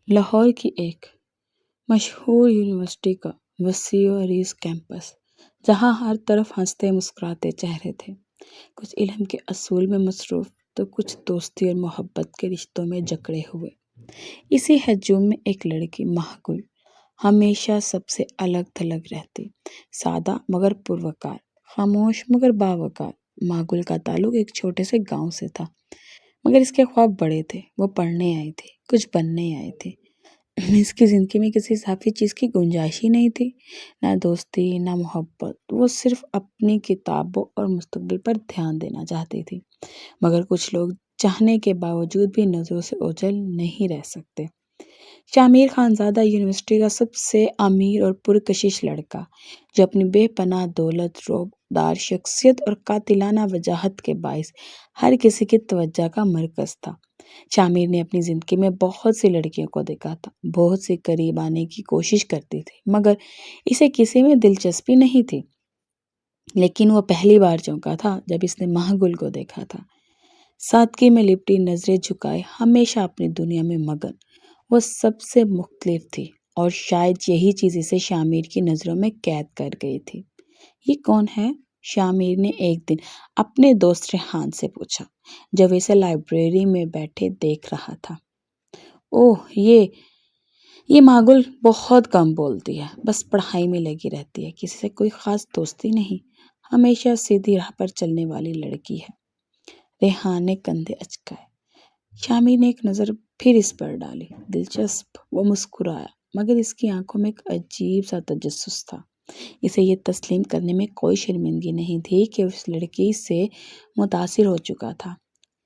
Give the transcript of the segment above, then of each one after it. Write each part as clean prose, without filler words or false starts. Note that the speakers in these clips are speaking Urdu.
لاہور کی ایک مشہور یونیورسٹی کا وسیع و عریض کیمپس، جہاں ہر طرف ہنستے مسکراتے چہرے تھے، کچھ علم کے اصول میں مصروف تو کچھ دوستی اور محبت کے رشتوں میں جکڑے ہوئے۔ اسی ہجوم میں ایک لڑکی ماہ گل ہمیشہ سب سے الگ تھلگ رہتی، سادہ مگر پروقار، خاموش مگر باوقار۔ ماہ گل کا تعلق ایک چھوٹے سے گاؤں سے تھا، مگر اس کے خواب بڑے تھے۔ وہ پڑھنے آئی تھی، کچھ بننے آئی تھی۔ اس کی زندگی میں کسی اضافی چیز کی گنجائش ہی نہیں تھی، نہ دوستی نہ محبت۔ وہ صرف اپنی کتابوں اور مستقبل پر دھیان دینا چاہتی تھی، مگر کچھ لوگ چاہنے کے باوجود بھی نظروں سے اوجھل نہیں رہ سکتے۔ شامیر خانزادہ یونیورسٹی کا سب سے امیر اور پرکشش لڑکا، جو اپنی بے پناہ دولت، رعب دار شخصیت اور قاتلانہ وجاہت کے باعث ہر کسی کی توجہ کا مرکز تھا۔ شامیر نے اپنی زندگی میں بہت سی لڑکیوں کو دیکھا تھا، بہت سی قریب آنے کی کوشش کرتی تھی، مگر اسے کسی میں دلچسپی نہیں تھی۔ لیکن وہ پہلی بار چونکا تھا جب اس نے ماہ گل کو دیکھا تھا، سادگی میں لپٹی، نظریں جھکائے، ہمیشہ اپنی دنیا میں مگن۔ وہ سب سے مختلف تھی، اور شاید یہی چیز اسے شامیر کی نظروں میں قید کر گئی تھی۔ یہ کون ہے؟ شامیر نے ایک دن اپنے دوست ریحان سے پوچھا، جب اسے لائبریری میں بیٹھے دیکھ رہا تھا۔ اوہ، یہ ماہ گل بہت کم بولتی ہے، بس پڑھائی میں لگی رہتی ہے، کسی سے کوئی خاص دوستی نہیں، ہمیشہ سیدھی راہ پر چلنے والی لڑکی ہے۔ ریحان نے کندھے اچکائے۔ شامیر نے ایک نظر پھر اس پر ڈالی۔ دلچسپ، وہ مسکرایا، مگر اس کی آنکھوں میں ایک عجیب سا تجسس تھا۔ اسے یہ تسلیم کرنے میں کوئی شرمندگی نہیں تھی کہ اس لڑکی سے متاثر ہو چکا تھا۔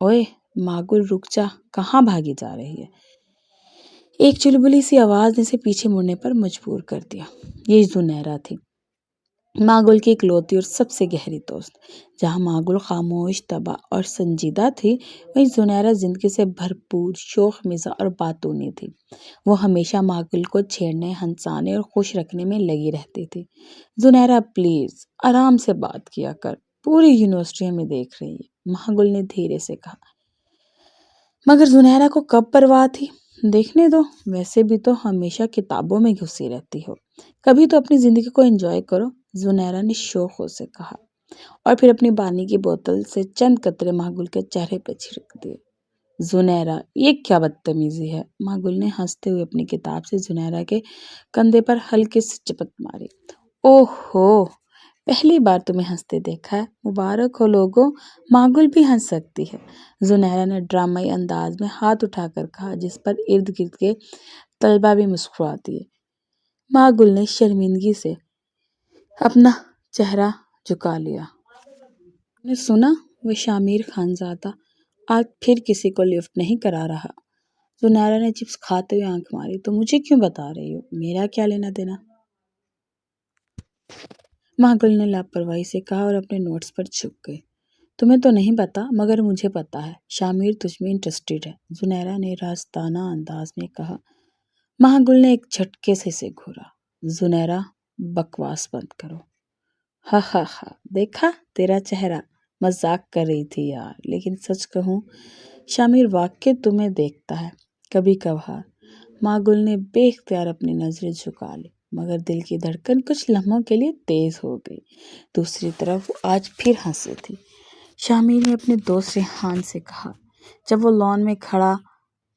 اوئے ماہ گل، رک جا، کہاں بھاگی جا رہی ہے؟ ایک چلبلی سی آواز نے اسے پیچھے مڑنے پر مجبور کر دیا۔ یہ زنیرہ تھی، ماہ گل کی اکلوتی اور سب سے گہری دوست۔ جہاں ماہ گل خاموش، طبع اور سنجیدہ تھی، وہیں زنیرہ زندگی سے بھرپور، شوخ مزاح اور باتونی تھی۔ وہ ہمیشہ ماہ گل کو چھیڑنے، ہنسانے اور خوش رکھنے میں لگی رہتی تھی۔ زنیرہ پلیز آرام سے بات کیا کر، پوری یونیورسٹی ہمیں دیکھ رہی ہے، ماہ گل نے دھیرے سے کہا۔ مگر زنیرہ کو کب پرواہ تھی؟ دیکھنے دو، ویسے بھی تو ہمیشہ کتابوں میں گھسی رہتی ہو، کبھی تو اپنی زندگی کو انجوائے کرو، زنیرہ نے شوق سے کہا، اور پھر اپنی پانی کی بوتل سے چند قطرے ماہ گل کے چہرے پہ چھڑک دیے۔ زنیرہ، یہ کیا بدتمیزی ہے؟ ماہ گل نے ہنستے ہوئے اپنی کتاب سے زنیرہ کے کندھے پر ہلکی سی چپت ماری۔ اوہ ہو، پہلی بار تمہیں ہنستے دیکھا ہے، مبارک ہو لوگوں، ماہ گل بھی ہنس سکتی ہے، زنیرہ نے ڈرامائی انداز میں ہاتھ اٹھا کر کہا، جس پر ارد گرد کے طلبہ بھی مسکرا دیے۔ ماہ گل نے شرمندگی سے اپنا چہرہ جھکا لیا۔ تم نے سنا، وہ شامیر خانزادہ آج پھر کسی کو لفٹ نہیں کرا رہا؟ زنیرہ نے چپس کھاتے ہوئے آنکھ ماری۔ تو مجھے کیوں بتا رہی ہو؟ میرا کیا لینا دینا؟ ماہ گل نے لاپرواہی سے کہا اور اپنے نوٹس پر جھک گئی۔ تمہیں تو نہیں پتا، مگر مجھے پتا ہے، شامیر تجھ میں انٹرسٹڈ ہے، زنیرہ نے رازدانہ انداز میں کہا۔ ماہ گل نے ایک جھٹکے سے اسے گھورا۔ زنیرہ، بکواس بند کرو۔ ہا ہا ہا، دیکھا تیرا چہرہ، مذاق کر رہی تھی یار، لیکن سچ کہوں شامیر واقعی تمہیں دیکھتا ہے کبھی کبھار۔ ماہ گل نے بے اختیار اپنی نظریں جھکا لی، مگر دل کی دھڑکن کچھ لمحوں کے لیے تیز ہو گئی۔ دوسری طرف وہ آج پھر ہنسی تھی۔ شامیر نے اپنے دوست ریحان سے کہا، جب وہ لان میں کھڑا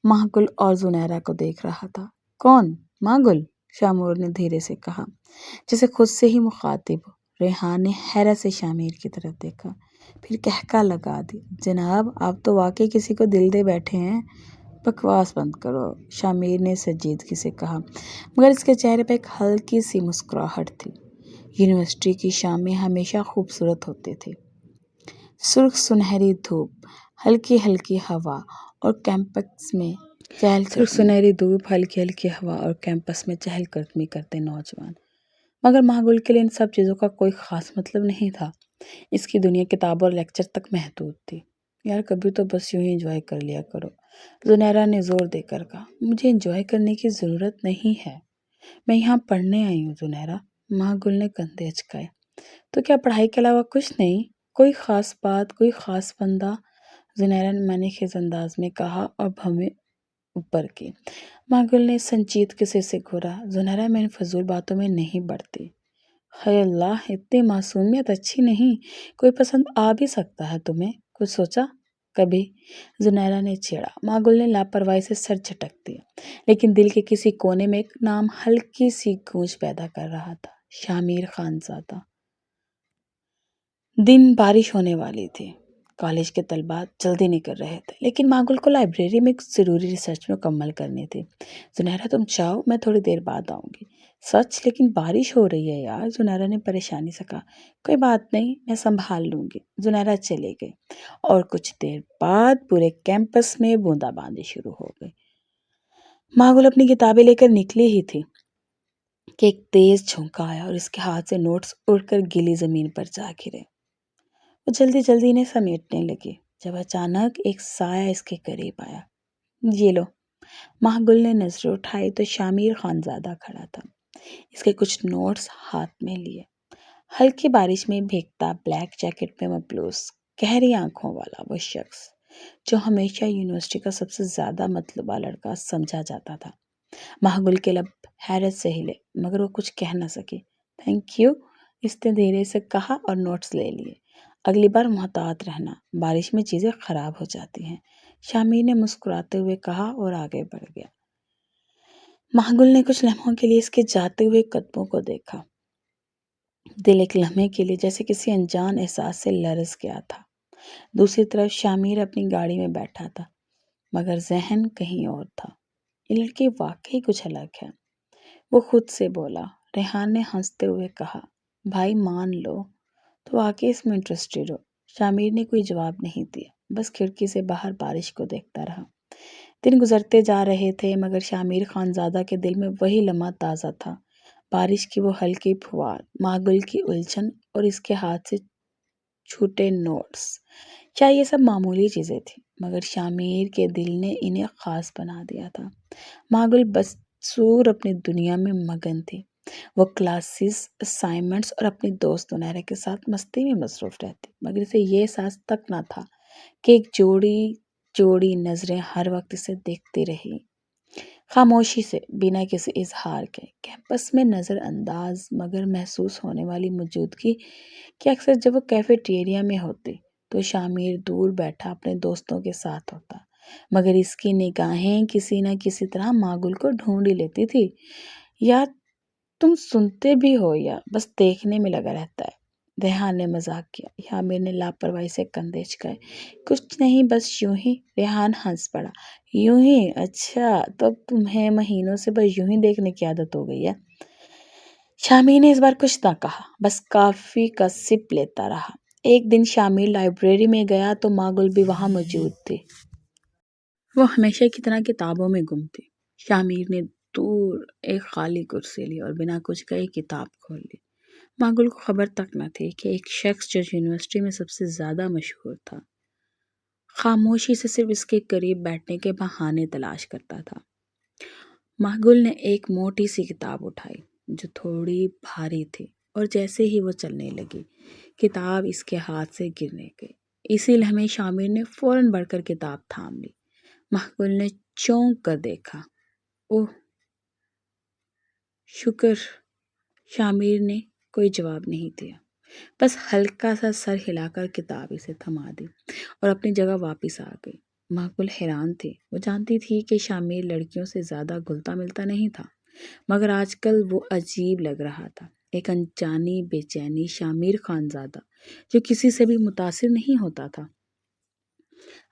ماہ گل اور زنیرہ کو دیکھ رہا تھا۔ کون؟ ماہ گل، شامیر نے دھیرے سے کہا، جیسے خود سے ہی مخاطب ہو۔ ریحان نے حیرت سے شامیر کی طرف دیکھا، پھر کہکا لگا دی، جناب آپ تو واقعی کسی کو دل دے بیٹھے ہیں۔ بکواس بند کرو، شامیر نے سنجیدگی سے کہا، مگر اس کے چہرے پہ ایک ہلکی سی مسکراہٹ تھی۔ یونیورسٹی کی شامیں ہمیشہ خوبصورت ہوتی تھی، سرخ سنہری دھوپ، ہلکی ہلکی ہوا اور کیمپس میں چہل قدمی کرتے نوجوان۔ مگر ماہ گل کے لیے ان سب چیزوں کا کوئی خاص مطلب نہیں تھا۔ اس کی دنیا کتابوں اور لیکچر تک محدود تھی۔ یار کبھی تو بس یوں ہی انجوائے کر لیا کرو، زنیرہ نے زور دے کر کہا۔ مجھے انجوائے کرنے کی ضرورت نہیں ہے، میں یہاں پڑھنے آئی ہوں زنیرہ، ماہ گل نے کندھے اچکائے۔ تو کیا پڑھائی کے علاوہ کچھ نہیں؟ کوئی خاص بات، کوئی خاص بندہ؟ زنیرہ نے معنی خیز انداز میں کہا، اب ہمیں اوپر کی۔ ماگل نے سنجیدگی سے اسے گھورا۔ زنیرہ، میں ان فضول باتوں میں نہیں پڑتی۔ ہے اللہ، اتنی معصومیت اچھی نہیں، کوئی پسند آ بھی سکتا ہے تمہیں، کچھ سوچا کبھی؟ زنیرہ نے چھیڑا۔ ماگل نے لاپرواہی سے سر جھٹک دیا، لیکن دل کے کسی کونے میں ایک نام ہلکی سی گونج پیدا کر رہا تھا، شامیر خانزادہ۔ دن بارش ہونے والی تھی، کالج کے طلباء جلدی نکل رہے تھے، لیکن ماگل کو لائبریری میں ایک ضروری ریسرچ مکمل کرنی تھی۔ زنیرہ، تم جاؤ، میں تھوڑی دیر بعد آؤں گی۔ سچ؟ لیکن بارش ہو رہی ہے یار، زنیرہ نے پریشانی سے کہا۔ کوئی بات نہیں، میں سنبھال لوں گی۔ زنیرہ چلے گئی اور کچھ دیر بعد پورے کیمپس میں بوندا باندی شروع ہو گئی۔ ماگل اپنی کتابیں لے کر نکلی ہی تھی کہ ایک تیز جھونکا آیا اور اس کے ہاتھ سے نوٹس اڑ کر گیلی زمین پر جا گرے۔ وہ جلدی جلدی انہیں سمیٹنے لگی جب اچانک ایک سایہ اس کے قریب آیا۔ یہ لو۔ ماگل نے نظریں اٹھائی تو شامیر خانزادہ کھڑا تھا، اس کے کچھ نوٹس ہاتھ میں لیے۔ ہلکی بارش میں بھیگتا، بلیک جیکٹ میں ملبوس، گہری آنکھوں والا وہ شخص جو ہمیشہ یونیورسٹی کا سب سے زیادہ مطلوبہ لڑکا سمجھا جاتا تھا۔ ماگل کے لب حیرت سے ہلے مگر وہ کچھ کہہ نہ سکی۔ تھینک یو، اس نے دھیرے سے کہا اور نوٹس لے لیے۔ اگلی بار محتاط رہنا، بارش میں چیزیں خراب ہو جاتی ہیں، شامیر نے مسکراتے ہوئے کہا اور آگے بڑھ گیا۔ ماگل نے کچھ لمحوں کے لیے اس کے جاتے ہوئے قدموں کو دیکھا۔ دل ایک لمحے کے لیے جیسے کسی انجان احساس سے لرز گیا تھا۔ دوسری طرف شامیر اپنی گاڑی میں بیٹھا تھا، مگر ذہن کہیں اور تھا۔ یہ لڑکی واقعی کچھ الگ ہے، وہ خود سے بولا۔ ریحان نے ہنستے ہوئے کہا، بھائی مان لو تو واقعی اس میں انٹرسٹڈ ہو۔ شامیر نے کوئی جواب نہیں دیا، بس کھڑکی سے باہر بارش کو دیکھتا رہا۔ دن گزرتے جا رہے تھے مگر شامیر خانزادہ کے دل میں وہی لمحہ تازہ تھا، بارش کی وہ ہلکی پھوار، ماگل کی الجھن اور اس کے ہاتھ سے چھوٹے نوٹس۔ کیا یہ سب معمولی چیزیں تھیں، مگر شامیر کے دل نے انہیں خاص بنا دیا تھا۔ ماگل بسور اپنی دنیا میں مگن تھی، وہ کلاسز، اسائنمنٹس اور اپنی دوست زنیرہ کے ساتھ مستی میں مصروف رہتی، مگر اسے یہ احساس تک نہ تھا کہ ایک جوڑی نظریں ہر وقت اسے دیکھتی رہی، خاموشی سے، بنا کسی اظہار کے۔ کیمپس میں نظر انداز مگر محسوس ہونے والی موجودگی کہ اکثر جب وہ کیفیٹیریا میں ہوتی تو شامیر دور بیٹھا اپنے دوستوں کے ساتھ ہوتا، مگر اس کی نگاہیں کسی نہ کسی طرح ماگل کو ڈھونڈ ہی لیتی تھی۔ یا تم سنتے بھی ہو یا بس دیکھنے میں لگا رہتا ہے؟ ریحان نے مذاق کیا۔ شامیر نے لاپرواہی سے کندھے جھکائے۔ کچھ نہیں، بس یوں ہی۔ ریحان ہنس پڑا۔ یوں ہی؟ اچھا، تو اب تمہیں مہینوں سے بس یوں ہی دیکھنے کی عادت ہو گئی ہے۔ شامیر نے اس بار کچھ نہ کہا، بس کافی کا سپ لیتا رہا۔ ایک دن شامیر لائبریری میں گیا تو ماگل بھی وہاں موجود تھی۔ وہ ہمیشہ کی طرح کتابوں میں گم تھی۔ شامیر نے دور ایک خالی کرسی لی اور بنا کچھ کہے کتاب کھول لی۔ ماگل کو خبر تک نہ تھی کہ ایک شخص جو یونیورسٹی میں سب سے زیادہ مشہور تھا، خاموشی سے صرف اس کے قریب بیٹھنے کے بہانے تلاش کرتا تھا۔ ماگل نے ایک موٹی سی کتاب اٹھائی جو تھوڑی بھاری تھی، اور جیسے ہی وہ چلنے لگی، کتاب اس کے ہاتھ سے گرنے گئی۔ اسی لمحے شامیر نے فوراً بڑھ کر کتاب تھام لی۔ ماگل نے چونک کر دیکھا۔ اوہ، شکر۔ شامیر نے کوئی جواب نہیں دیا، بس ہلکا سا سر ہلا کر کتاب اسے تھما دی اور اپنی جگہ واپس آ گئی۔ ماگل حیران تھی، وہ جانتی تھی کہ شامیر لڑکیوں سے زیادہ گھلتا ملتا نہیں تھا، مگر آج کل وہ عجیب لگ رہا تھا، ایک انجانی بے چینی۔ شامیر خانزادہ جو کسی سے بھی متاثر نہیں ہوتا تھا،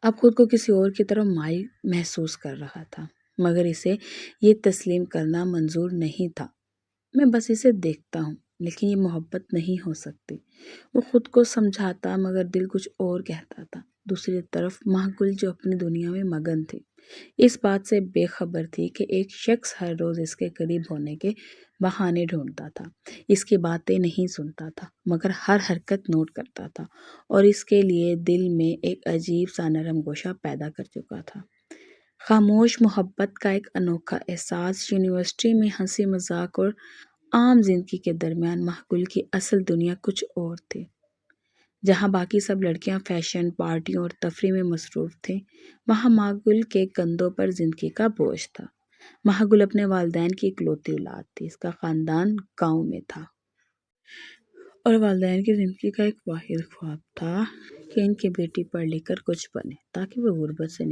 اب خود کو کسی اور کی طرف مائل محسوس کر رہا تھا، مگر اسے یہ تسلیم کرنا منظور نہیں تھا۔ میں بس اسے دیکھتا ہوں، لیکن یہ محبت نہیں ہو سکتی، وہ خود کو سمجھاتا، مگر دل کچھ اور کہتا تھا۔ دوسری طرف ماگل جو اپنی دنیا میں مگن تھی، اس بات سے بے خبر تھی کہ ایک شخص ہر روز اس کے قریب ہونے کے بہانے ڈھونڈتا تھا، اس کی باتیں نہیں سنتا تھا، مگر ہر حرکت نوٹ کرتا تھا، اور اس کے لیے دل میں ایک عجیب سا نرم گوشہ پیدا کر چکا تھا۔ خاموش محبت کا ایک انوکھا احساس۔ یونیورسٹی میں ہنسی مذاق اور عام زندگی کے درمیان ماگل کی اصل دنیا کچھ اور تھی۔ جہاں باقی سب لڑکیاں فیشن، پارٹیوں اور تفریح میں مصروف تھیں، وہاں ماگل کے کندھوں پر زندگی کا بوجھ تھا۔ ماگل اپنے والدین کی اکلوتی اولاد تھی۔ اس کا خاندان گاؤں میں تھا اور والدین کی زندگی کا ایک واحد خواب تھا کہ ان کی بیٹی پڑھ لکھ کر کچھ بنے تاکہ وہ غربت سے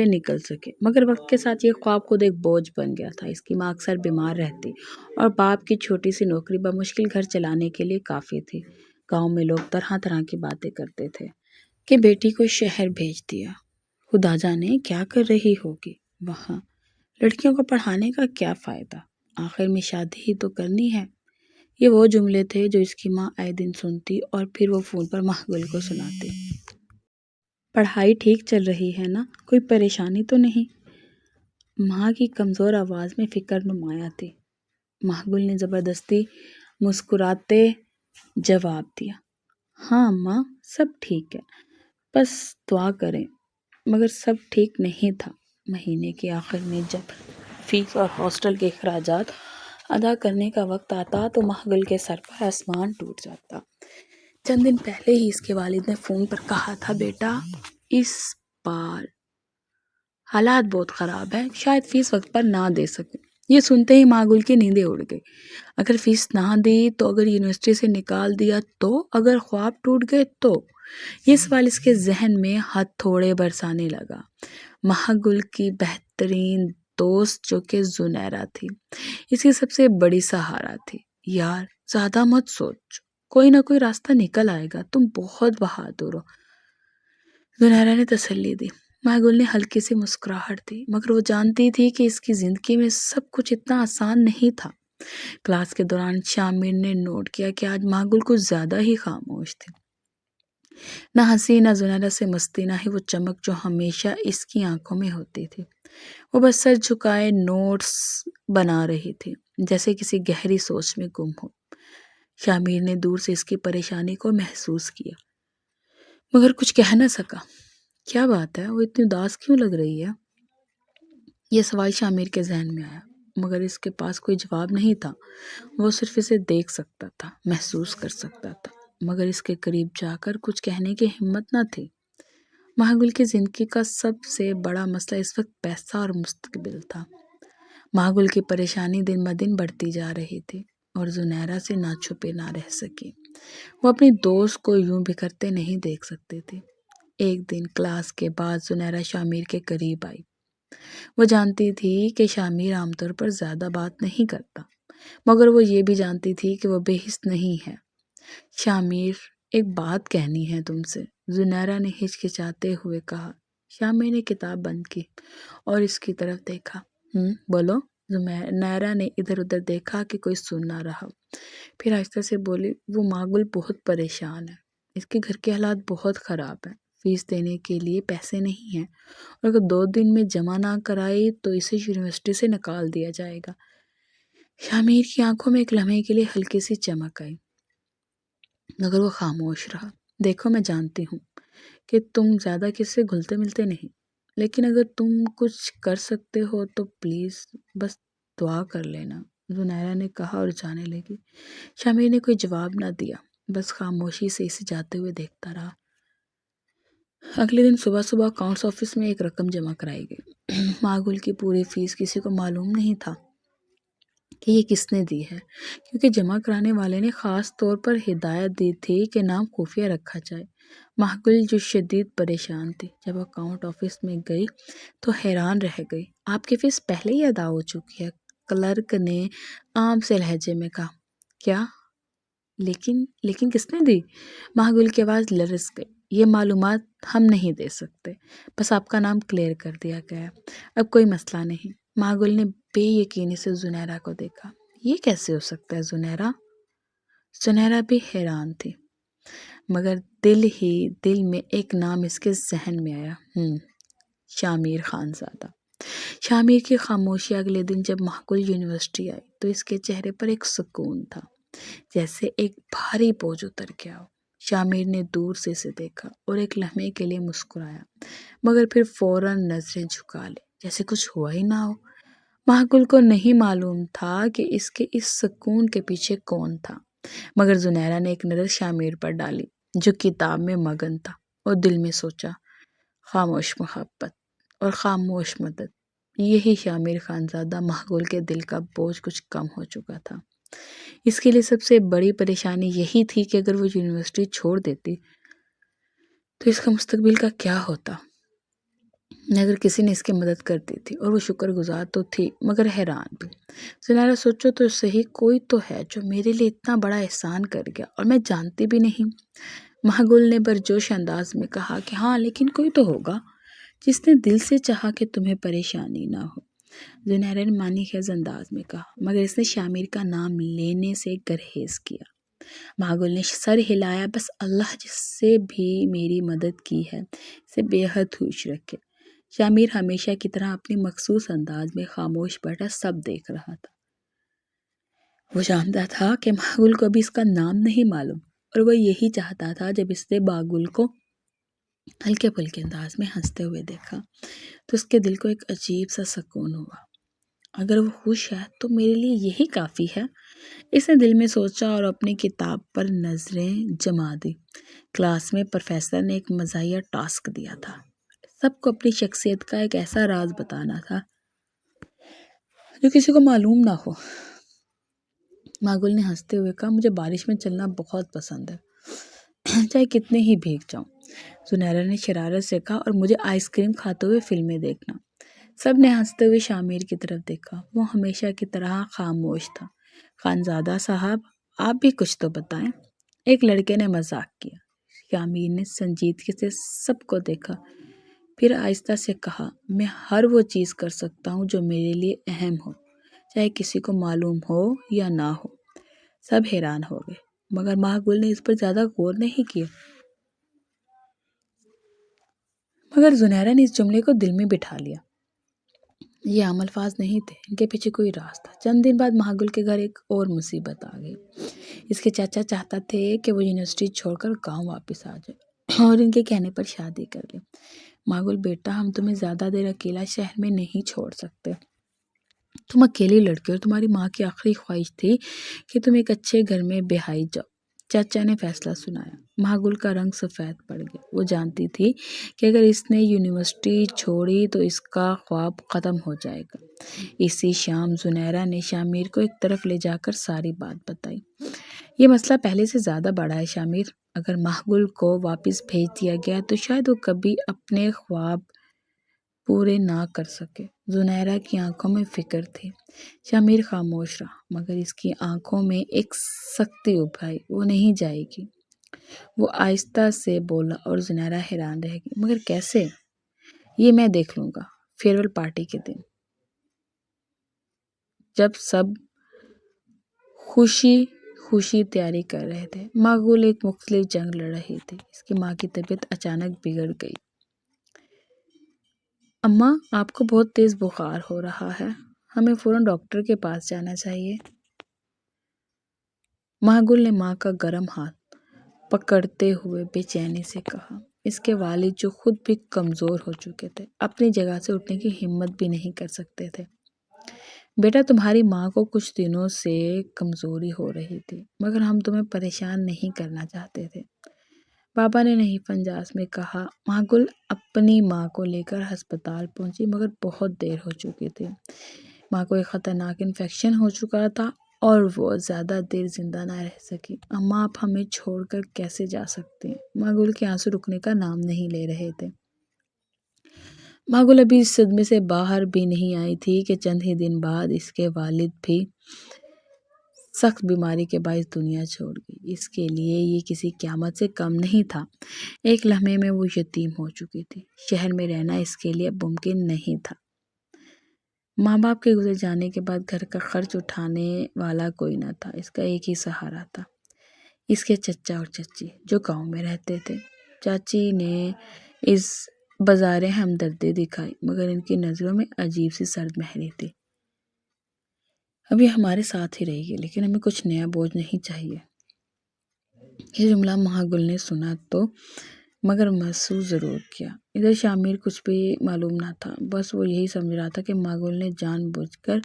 نکل سکے۔ مگر وقت کے ساتھ یہ خواب خود ایک بوجھ بن گیا تھا۔ اس کی ماں اکثر بیمار رہتی اور باپ کی چھوٹی سی نوکری بمشکل گھر چلانے کے لیے کافی تھی۔ گاؤں میں لوگ طرح طرح کی باتیں کرتے تھے کہ بیٹی کو شہر بھیج دیا، خدا جانے کیا کر رہی ہوگی وہاں، لڑکیوں کو پڑھانے کا کیا فائدہ، آخر میں شادی ہی تو کرنی ہے۔ یہ وہ جملے تھے جو اس کی ماں آئے دن سنتی اور پھر وہ فون پر ماگل کو سناتی۔ پڑھائی ٹھیک چل رہی ہے نا؟ کوئی پریشانی تو نہیں؟ ماں کی کمزور آواز میں فکر نمایاں تھی۔ ماگل نے زبردستی مسکراتے جواب دیا، ہاں ماں، سب ٹھیک ہے، بس دعا کریں۔ مگر سب ٹھیک نہیں تھا۔ مہینے کے آخر میں جب فیس اور ہاسٹل کے اخراجات ادا کرنے کا وقت آتا تو ماگل کے سر پر آسمان ٹوٹ جاتا۔ چند دن پہلے ہی اس کے والد نے فون پر کہا تھا، بیٹا اس بار حالات بہت خراب ہیں، شاید فیس وقت پر نہ دے سکے۔ یہ سنتے ہی ماگل کی نیندیں اڑ گئی۔ اگر فیس نہ دی تو، اگر یونیورسٹی سے نکال دیا تو، اگر خواب ٹوٹ گئے تو، یہ سوال اس کے ذہن میں ہتھوڑے برسانے لگا۔ ماگل کی بہترین دوست جو کہ زنیرہ تھی، اس کی سب سے بڑی سہارا تھی۔ یار زیادہ مت سوچ، کوئی نہ کوئی راستہ نکل آئے گا، تم بہت بہادر ہو، زنیرہ نے تسلی دی۔ ماگل نے ہلکی سی مسکراہٹ دی، مگر وہ جانتی تھی کہ اس کی زندگی میں سب کچھ اتنا آسان نہیں تھا۔ کلاس کے دوران شامر نے نوٹ کیا کہ آج ماگل کچھ زیادہ ہی خاموش تھی۔ نہ ہنسی، نہ زنیرہ سے مستی، نہ ہی وہ چمک جو ہمیشہ اس کی آنکھوں میں ہوتی تھی۔ وہ بس سر جھکائے نوٹس بنا رہی تھی، جیسے کسی گہری سوچ میں گم ہو۔ شامر نے دور سے اس کی پریشانی کو محسوس کیا، مگر کچھ کہہ نہ سکا۔ کیا بات ہے، وہ اتنی اداس کیوں لگ رہی ہے؟ یہ سوال شامر کے ذہن میں آیا، مگر اس کے پاس کوئی جواب نہیں تھا۔ وہ صرف اسے دیکھ سکتا تھا، محسوس کر سکتا تھا، مگر اس کے قریب جا کر کچھ کہنے کی ہمت نہ تھی۔ ماگل کی زندگی کا سب سے بڑا مسئلہ اس وقت پیسہ اور مستقبل تھا۔ ماگل کی پریشانی دن بدن بڑھتی جا رہی تھی اور زنیرہ سے نہ چھپے نہ رہ سکی۔ وہ اپنی دوست کو یوں بکھرتے نہیں دیکھ سکتی تھی۔ ایک دن کلاس کے بعد زنیرہ شامر کے قریب آئی۔ وہ جانتی تھی کہ شامر عام طور پر زیادہ بات نہیں کرتا، مگر وہ یہ بھی جانتی تھی کہ وہ بے حس نہیں ہے۔ شامر، ایک بات کہنی ہے تم سے، زنیرہ نے ہچکچاتے ہوئے کہا۔ شامر نے کتاب بند کی اور اس کی طرف دیکھا۔ بولو۔ زنیرہ نے ادھر ادھر دیکھا کہ کوئی سن نہ رہا، پھر آہستہ سے بولی، وہ ماگل بہت پریشان ہے، اس کے گھر کے حالات بہت خراب ہیں، فیس دینے کے لیے پیسے نہیں ہیں، اور اگر 2 دن میں جمع نہ کرائی تو اسے یونیورسٹی سے نکال دیا جائے گا۔ شامر کی آنکھوں میں ایک لمحے کے لیے ہلکی سی چمک آئی، مگر وہ خاموش رہا۔ دیکھو، میں جانتی ہوں کہ تم زیادہ کس سے گھلتے ملتے نہیں، لیکن اگر تم کچھ کر سکتے ہو تو پلیز بس دعا کر لینا، زنیرہ نے کہا اور جانے لگی۔ شامر نے کوئی جواب نہ دیا، بس خاموشی سے اسے جاتے ہوئے دیکھتا رہا۔ اگلے دن صبح صبح اکاؤنٹس آفس میں ایک رقم جمع کرائی گئی۔ ماگل کی پوری فیس کسی کو معلوم نہیں تھا کہ یہ کس نے دی ہے، کیونکہ جمع کرانے والے نے خاص طور پر ہدایت دی تھی کہ نام خفیہ رکھا جائے۔ ماگل جو شدید پریشان تھی، جب اکاؤنٹ آفس میں گئی تو حیران رہ گئی۔ آپ کی فیس پہلے ہی ادا ہو چکی ہے، کلرک نے عام سے لہجے میں کہا۔ کیا؟ لیکن کس نے دی؟ ماگل کی آواز لرز گئی۔ یہ معلومات ہم نہیں دے سکتے، بس آپ کا نام کلیئر کر دیا گیا ہے، اب کوئی مسئلہ نہیں۔ ماگل نے بے یقینی سے زنیرہ کو دیکھا۔ یہ کیسے ہو سکتا ہے زنیرہ؟ زنیرہ بھی حیران تھی، مگر دل میں ایک نام اس کے ذہن میں آیا، شامر خانزادہ۔ شامر کی خاموشی اگلے دن جب ماگل یونیورسٹی آئی تو اس کے چہرے پر ایک سکون تھا، جیسے ایک بھاری بوجھ اتر گیا ہو۔ شامر نے دور سے اسے دیکھا اور ایک لمحے کے لیے مسکرایا، مگر پھر فوراً نظریں جھکا لی، جیسے کچھ ہوا ہی نہ ہو۔ ماگل کو نہیں معلوم تھا کہ اس کے اس سکون کے پیچھے کون تھا، مگر زنیرہ نے ایک نظر شامیر پر ڈالی جو کتاب میں مگن تھا اور دل میں سوچا، خاموش محبت اور خاموش مدد۔ یہی شامیر خانزادہ ماحول کے دل کا بوجھ کچھ کم ہو چکا تھا۔ اس کے لیے سب سے بڑی پریشانی یہی تھی کہ اگر وہ یونیورسٹی چھوڑ دیتی تو اس کا مستقبل کا کیا ہوتا۔ اگر کسی نے اس کی مدد کر دی تھی اور وہ شکر گزار تو تھی مگر حیران بھی۔ زنیرہ، سوچو تو صحیح، کوئی تو ہے جو میرے لیے اتنا بڑا احسان کر گیا اور میں جانتی بھی نہیں۔ مہاگل نے پرجوش انداز میں کہا کہ ہاں، لیکن کوئی تو ہوگا جس نے دل سے چاہا کہ تمہیں پریشانی نہ ہو۔ زنیرہ نے معنی خیز انداز میں کہا، مگر اس نے شامیر کا نام لینے سے گریز کیا۔ مہاگل نے سر ہلایا، بس اللہ جس سے بھی میری مدد کی ہے اسے بے حد خوش رکھے۔ شامیر ہمیشہ کی طرح اپنی مخصوص انداز میں خاموش بیٹھا سب دیکھ رہا تھا۔ وہ جانتا تھا کہ مہاگل کو ابھی اس کا نام نہیں معلوم، اور وہ یہی چاہتا تھا۔ جب اس نے مہاگل کو ہلکے پھلکے انداز میں ہنستے ہوئے دیکھا تو اس کے دل کو ایک عجیب سا سکون ہوا۔ اگر وہ خوش ہے تو میرے لیے یہی کافی ہے، اس نے دل میں سوچا اور اپنی کتاب پر نظریں جما دی۔ کلاس میں پروفیسر نے ایک مزاحیہ ٹاسک دیا تھا، سب کو اپنی شخصیت کا ایک ایسا راز بتانا تھا جو کسی کو معلوم نہ ہو۔ ماگل نے ہنستے ہوئے کہا، مجھے بارش میں چلنا بہت پسند ہے، چاہے کتنے ہی بھیگ جاؤں۔ زنیرہ نے شرارت سے کہا، اور مجھے آئس کریم کھاتے ہوئے فلمیں دیکھنا۔ سب نے ہنستے ہوئے شامیر کی طرف دیکھا، وہ ہمیشہ کی طرح خاموش تھا۔ خانزادہ صاحب، آپ بھی کچھ تو بتائیں، ایک لڑکے نے مذاق کیا۔ شامیر نے سنجیدگی سے سب کو دیکھا، پھر آہستہ سے کہا، میں ہر وہ چیز کر سکتا ہوں جو میرے لیے اہم ہو، چاہے کسی کو معلوم ہو یا نہ ہو۔ سب حیران ہو گئے، مگر مہاگل نے اس پر زیادہ غور نہیں کیا۔ مگر زنیرہ نے اس جملے کو دل میں بٹھا لیا۔ یہ عام الفاظ نہیں تھے، ان کے پیچھے کوئی راز تھا۔ چند دن بعد مہاگل کے گھر ایک اور مصیبت آ گئی۔ اس کے چاچا چاہتا تھے کہ وہ یونیورسٹی چھوڑ کر گاؤں واپس آ جائے اور ان کے کہنے پر شادی کر لے۔ مہاگل، بیٹا، ہم تمہیں زیادہ دیر اکیلا شہر میں نہیں چھوڑ سکتے۔ تم اکیلی لڑکی اور تمہاری ماں کی آخری خواہش تھی کہ تم ایک اچھے گھر میں بیاہی جاؤ۔ چاچا نے فیصلہ سنایا۔ مہاگل کا رنگ سفید پڑ گیا۔ وہ جانتی تھی کہ اگر اس نے یونیورسٹی چھوڑی تو اس کا خواب ختم ہو جائے گا۔ اسی شام زنیرہ نے شامیر کو ایک طرف لے جا کر ساری بات بتائی۔ یہ مسئلہ پہلے سے زیادہ بڑا ہے شامیر، اگر مہاگل کو واپس بھیج دیا گیا تو شاید وہ کبھی اپنے خواب پورے نہ کر سکے۔ زنیرہ کی آنکھوں میں فکر تھی۔ شامیر خاموش رہا، مگر اس کی آنکھوں میں ایک سختی ابھری، وہ نہیں جائے گی۔ وہ آہستہ سے بولا، اور زنیرہ حیران رہ گئی، مگر کیسے؟ یہ میں دیکھ لوں گا۔ فیئرویل پارٹی کے دن جب سب خوشی خوشی تیاری کر رہے تھے، مہاگل ایک مختلف جنگ لڑ رہی تھی۔ اس کی ماں کی طبیعت اچانک بگڑ گئی۔ اماں، آپ کو بہت تیز بخار ہو رہا ہے، ہمیں فوراً ڈاکٹر کے پاس جانا چاہیے۔ مہاگل نے ماں کا گرم ہاتھ پکڑتے ہوئے بے چینی سے کہا۔ اس کے والد جو خود بھی کمزور ہو چکے تھے، اپنی جگہ سے اٹھنے کی ہمت بھی نہیں کر سکتے تھے۔ بیٹا، تمہاری ماں کو کچھ دنوں سے کمزوری ہو رہی تھی، مگر ہم تمہیں پریشان نہیں کرنا چاہتے تھے، بابا نے نہیں فنجاز میں کہا۔ مہاگل اپنی ماں کو لے کر ہسپتال پہنچی، مگر بہت دیر ہو چکی تھی۔ ماں کو ایک خطرناک انفیکشن ہو چکا تھا اور وہ زیادہ دیر زندہ نہ رہ سکی۔ اماں، آپ ہمیں چھوڑ کر کیسے جا سکتے ہیں؟ مہاگل کے آنسو رکنے کا نام نہیں لے رہے تھے۔ مہاگل ابھی اس صدمے سے باہر بھی نہیں آئی تھی کہ چند ہی دن بعد اس کے والد بھی سخت بیماری کے باعث دنیا چھوڑ گئی۔ اس کے لیے یہ کسی قیامت سے کم نہیں تھا۔ ایک لمحے میں وہ یتیم ہو چکی تھی۔ شہر میں رہنا اس کے لیے ممکن نہیں تھا۔ ماں باپ کے گزر جانے کے بعد گھر کا خرچ اٹھانے والا کوئی نہ تھا۔ اس کا ایک ہی سہارا تھا، اس کے چچا اور چچی جو گاؤں میں رہتے تھے۔ چاچی نے اس بظاہر ہمدردی دکھائی، مگر ان کی نظروں میں عجیب سی سرد مہری تھی۔ اب یہ ہمارے ساتھ ہی رہے گی، لیکن ہمیں کچھ نیا بوجھ نہیں چاہیے۔ یہ جملہ مہاگل نے سنا تو مگر محسوس ضرور کیا۔ ادھر شامیر کچھ بھی معلوم نہ تھا، بس وہ یہی سمجھ رہا تھا کہ مہاگل نے جان بوجھ کر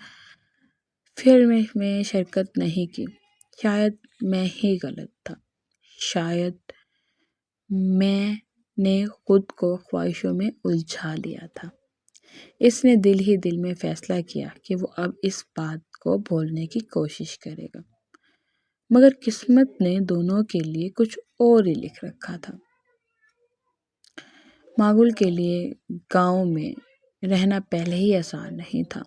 فیئر میں شرکت نہیں کی۔ شاید میں ہی غلط تھا، شاید میں نے خود کو خواہشوں میں الجھا لیا تھا۔ اس نے دل ہی دل میں فیصلہ کیا کہ وہ اب اس بات کو بھولنے کی کوشش کرے گا، مگر قسمت نے دونوں کے لیے کچھ اور ہی لکھ رکھا تھا۔ ماگل کے لیے گاؤں میں رہنا پہلے ہی آسان نہیں تھا،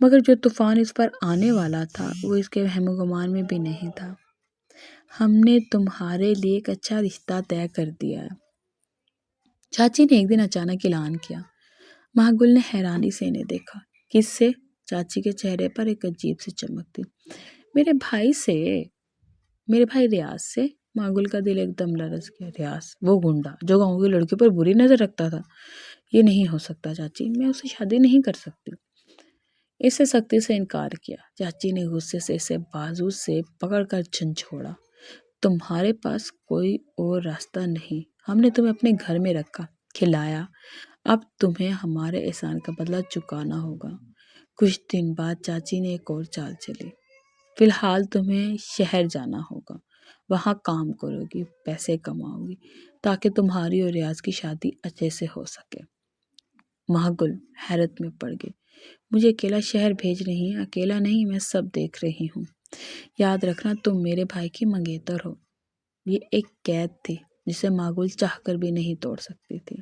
مگر جو طوفان اس پر آنے والا تھا وہ اس کے وہم و گمان میں بھی نہیں تھا۔ ہم نے تمہارے لیے ایک اچھا رشتہ طے کر دیا ہے، چاچی نے ایک دن اچانک اعلان کیا۔ ماگل نے حیرانی سے انہیں دیکھا۔ کس سے؟ چاچی کے چہرے پر ایک عجیب سی چمک تھی۔ میرے بھائی سے، میرے بھائی ریاض سے۔ ماگل کا دل ایک دم لرز گیا۔ ریاض، وہ گنڈا جو گاؤں کی لڑکی پر بری نظر رکھتا تھا؟ یہ نہیں ہو سکتا چاچی، میں اسے شادی نہیں کر سکتی۔ اس سے سختی سے انکار کیا۔ چاچی نے غصے سے اسے بازو سے پکڑ کر جھنجھوڑا۔ تمہارے پاس کوئی اور راستہ نہیں، ہم نے تمہیں اپنے گھر میں رکھا، کھلایا، اب تمہیں ہمارے احسان کا بدلہ چکانا ہوگا۔ کچھ دن بعد چاچی نے ایک اور چال چلی۔ فی الحال تمہیں شہر جانا ہوگا، وہاں کام کرو گی، پیسے کماؤ گی تاکہ تمہاری اور ریاض کی شادی اچھے سے ہو سکے۔ ماگل حیرت میں پڑ گئی۔ مجھے اکیلا شہر بھیج رہی ہیں؟ اکیلا نہیں، میں سب دیکھ رہی ہوں۔ یاد رکھنا تم میرے بھائی کی منگیتر ہو۔ یہ ایک قید تھی جسے ماگل چاہ کر بھی نہیں توڑ سکتی تھی۔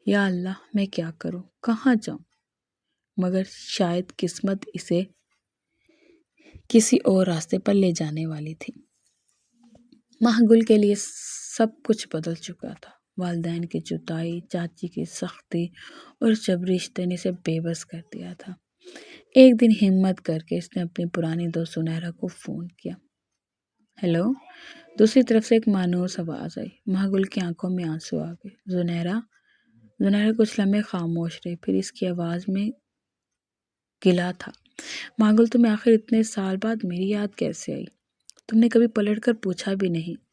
یا اللہ، میں کیا کروں، کہاں جاؤں؟ مگر شاید قسمت اسے کسی اور راستے پر لے جانے والی تھی۔ ماگل کے لیے سب کچھ بدل چکا تھا۔ والدین کی جدائی، چاچی کی سختی اور جبری رشتے نے اسے بے بس کر دیا تھا۔ ایک دن ہمت کر کے اس نے اپنی پرانی دوست زنیرہ کو فون کیا۔ ہیلو۔ دوسری طرف سے ایک مانوس آواز آئی۔ ماگل کی آنکھوں میں آنسو آ گئے۔ زنیرہ کچھ لمحے خاموش رہی، پھر اس کی آواز میں گلا تھا۔ ماگل، تمہیں آخر اتنے سال بعد میری یاد کیسے آئی؟ تم نے کبھی پلٹ کر پوچھا بھی نہیں۔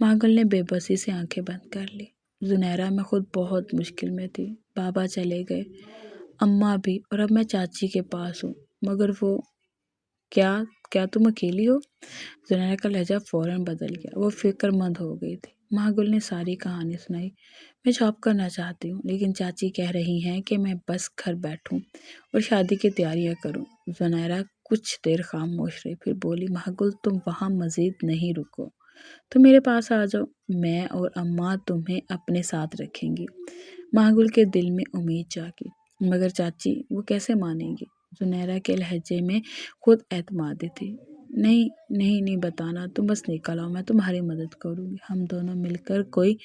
ماگل نے بے بسی سے آنکھیں بند کر لی۔ زنیرہ، میں خود بہت مشکل میں تھی، بابا چلے گئے، اماں بھی، اور اب میں چاچی کے پاس ہوں، مگر وہ کیا تم اکیلی ہو؟ زنیرہ کا لہجہ فوراً بدل گیا، وہ فکر مند ہو گئی تھی۔ ماگل نے ساری کہانی سنائی۔ میں جاب کرنا چاہتی ہوں، لیکن چاچی کہہ رہی ہیں کہ میں بس گھر بیٹھوں اور شادی کی تیاریاں کروں۔ زنیرہ کچھ دیر خاموش رہی، پھر بولی، ماگل، تم وہاں مزید نہیں رکو، تم میرے پاس آ جاؤ، میں اور اماں تمہیں اپنے ساتھ رکھیں گی۔ ماگل کے دل میں امید جاگی۔ مگر چاچی، وہ کیسے مانیں گی؟ زنیرہ کے لہجے میں خود اعتمادی تھی۔ نہیں بتانا، تم بس نکل آؤ، میں تمہاری مدد کروں گی، ہم دونوں مل کر کوئی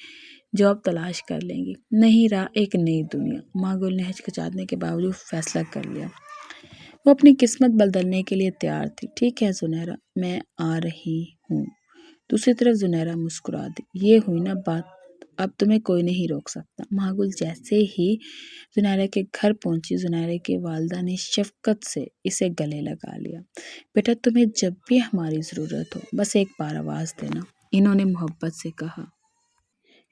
جاب تلاش کر لیں گے، نہیں رہا ایک نئی دنیا۔ ماگل نے ہچکچانے کے باوجود فیصلہ کر لیا۔ وہ اپنی قسمت بدلنے کے لیے تیار تھی۔ ٹھیک ہے زنیرہ، میں آ رہی ہوں۔ دوسری طرف زنیرہ مسکرا دی۔ یہ ہوئی نا بات، اب تمہیں کوئی نہیں روک سکتا۔ ماگل جیسے ہی زنیرہ کے گھر پہنچی، زنیرہ کی والدہ نے شفقت سے اسے گلے لگا لیا۔ بیٹا، تمہیں جب بھی ہماری ضرورت ہو بس ایک بار آواز دینا، انہوں نے محبت سے کہا۔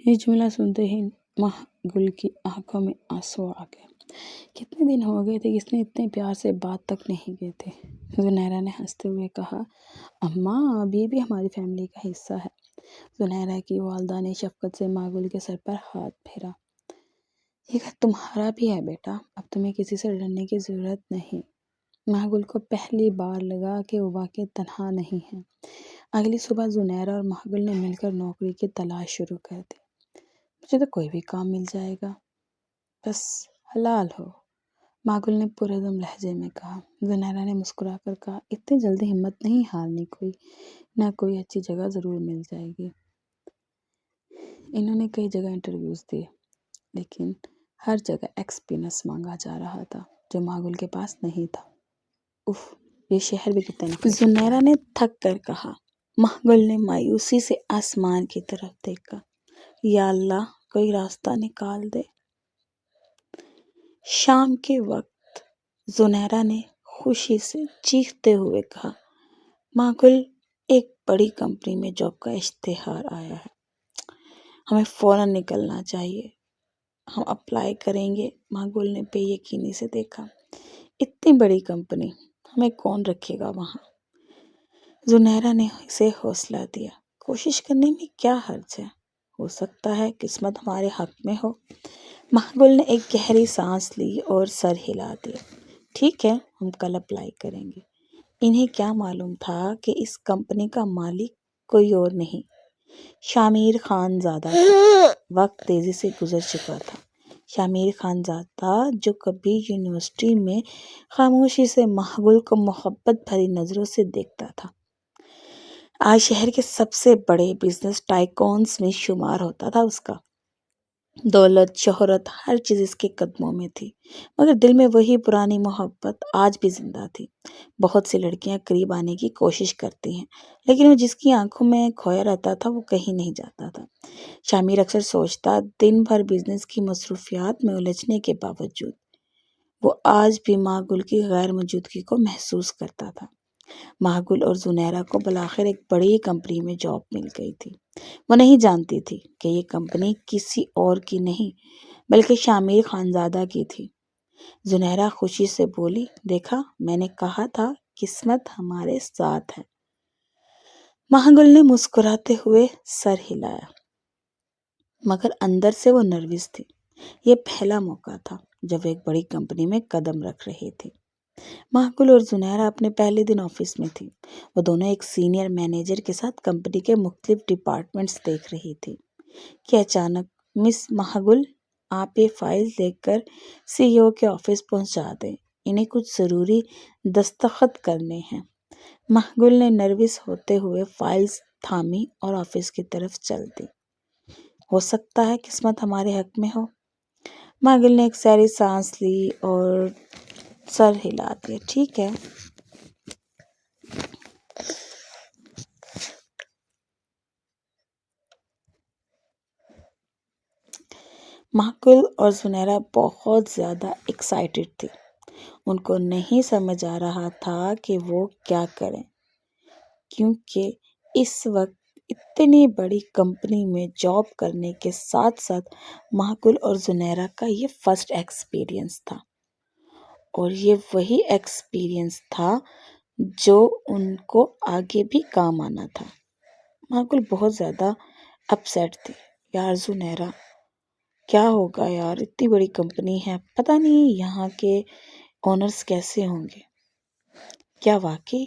یہ جملہ سنتے ہی ماگل کی آنکھوں میں آنسو آ گئے۔ کتنے دن ہو گئے تھے کہ اس نے اتنے پیار سے بات تک نہیں کی تھی۔ زنیرہ نے ہنستے ہوئے کہا، اماں، اب یہ بھی ہماری فیملی کا حصہ ہے۔ زنیرہ کی والدہ نے شفقت سے ماگل کے سر پر ہاتھ پھیرا۔ یہ گھر تمہارا بھی ہے بیٹا، اب تمہیں کسی سے ڈرنے کی ضرورت نہیں۔ ماگل کو پہلی بار لگا کہ وہ واقعی تنہا نہیں ہے۔ اگلی صبح زنیرہ اور ماگل نے مل کر نوکری کی تلاش شروع کر دی۔ مجھے تو کوئی بھی کام مل جائے گا، بس حلال ہو، ماگل نے پردم لہجے میں کہا۔ زنیرہ نے مسکرا کر کہا، اتنی جلدی ہمت نہیں ہارنی، کوئی اچھی جگہ ضرور مل جائے گی۔ انہوں نے کئی جگہ انٹرویوز دیے، لیکن ہر جگہ ایکسپیرینس مانگا جا رہا تھا جو ماگل کے پاس نہیں تھا۔ یہ شہر بھی کتنا نفرت، زنیرہ نے تھک کر کہا۔ ماگل نے مایوسی سے آسمان کی طرف دیکھا۔ یا اللہ، کوئی راستہ نکال دے۔ شام کے وقت زنیرہ نے خوشی سے چیختے ہوئے کہا، ماگل، ایک بڑی کمپنی میں جاب کا اشتہار آیا ہے، ہمیں فوراً نکلنا چاہیے، ہم اپلائی کریں گے۔ ماگل نے بے یقینی سے دیکھا۔ اتنی بڑی کمپنی، ہمیں کون رکھے گا وہاں؟ زنیرہ نے اسے حوصلہ دیا۔ کوشش کرنے میں کیا حرج ہے؟ ہو سکتا ہے قسمت ہمارے حق میں ہو۔ مہگل نے ایک گہری سانس لی اور سر ہلا دیا۔ ٹھیک ہے، ہم کل اپلائی کریں گے۔ انہیں کیا معلوم تھا کہ اس کمپنی کا مالک کوئی اور نہیں، شامیر خان زادہ تھا۔ وقت تیزی سے گزر چکا تھا۔ شامیر خان زادہ جو کبھی یونیورسٹی میں خاموشی سے مہگل کو محبت بھری نظروں سے دیکھتا تھا، آج شہر کے سب سے بڑے بزنس ٹائکونز میں شمار ہوتا تھا۔ اس کا دولت، شہرت، ہر چیز اس کے قدموں میں تھی، مگر دل میں وہی پرانی محبت آج بھی زندہ تھی۔ بہت سی لڑکیاں قریب آنے کی کوشش کرتی ہیں، لیکن وہ جس کی آنکھوں میں کھویا رہتا تھا وہ کہیں نہیں جاتا تھا۔ شامیر اکثر سوچتا، دن بھر بزنس کی مصروفیات میں الجھنے کے باوجود وہ آج بھی مہگل کی غیر موجودگی کو محسوس کرتا تھا۔ مہگل اور زنیرہ کو بالآخر ایک بڑی کمپنی میں جاب مل گئی تھی۔ وہ نہیں جانتی تھی کہ یہ کمپنی کسی اور کی نہیں بلکہ شامیر خانزادہ کی تھی۔ زنیرہ خوشی سے بولی، دیکھا، میں نے کہا تھا قسمت ہمارے ساتھ ہے۔ مہگل نے مسکراتے ہوئے سر ہلایا، مگر اندر سے وہ نروس تھی۔ یہ پہلا موقع تھا جب وہ ایک بڑی کمپنی میں قدم رکھ رہی تھی۔ مہگل اور زنیرہ اپنے پہلے دن آفس میں تھی۔ وہ دونوں ایک سینئر مینیجر کے ساتھ کمپنی کے مختلف ڈپارٹمنٹس دیکھ رہی تھی کہ اچانک، مس مہگل، آپ یہ فائل لے کر سی ای او کے آفس پہنچا دیں، انہیں کچھ ضروری دستخط کرنے ہیں۔ مہگل نے نروس ہوتے ہوئے فائلز تھامی اور آفس کی طرف چل دی۔ ہو سکتا ہے قسمت ہمارے حق میں ہو۔ مہگل نے ایک گہری سانس لی اور سر ہلا دیا۔ ٹھیک ہے۔ مہگل اور زنیرہ بہت زیادہ ایکسائٹڈ تھی۔ ان کو نہیں سمجھ آ رہا تھا کہ وہ کیا کریں، کیونکہ اس وقت اتنی بڑی کمپنی میں جاب کرنے کے ساتھ ساتھ مہگل اور زنیرہ کا یہ فرسٹ ایکسپیرئنس تھا، اور یہ وہی ایکسپیرئنس تھا جو ان کو آگے بھی کام آنا تھا۔ مہگل بہت زیادہ اپسیٹ تھی۔ یار زنیرہ، کیا ہوگا یار، اتنی بڑی کمپنی ہے، پتہ نہیں یہاں کے اونرز کیسے ہوں گے، کیا واقعی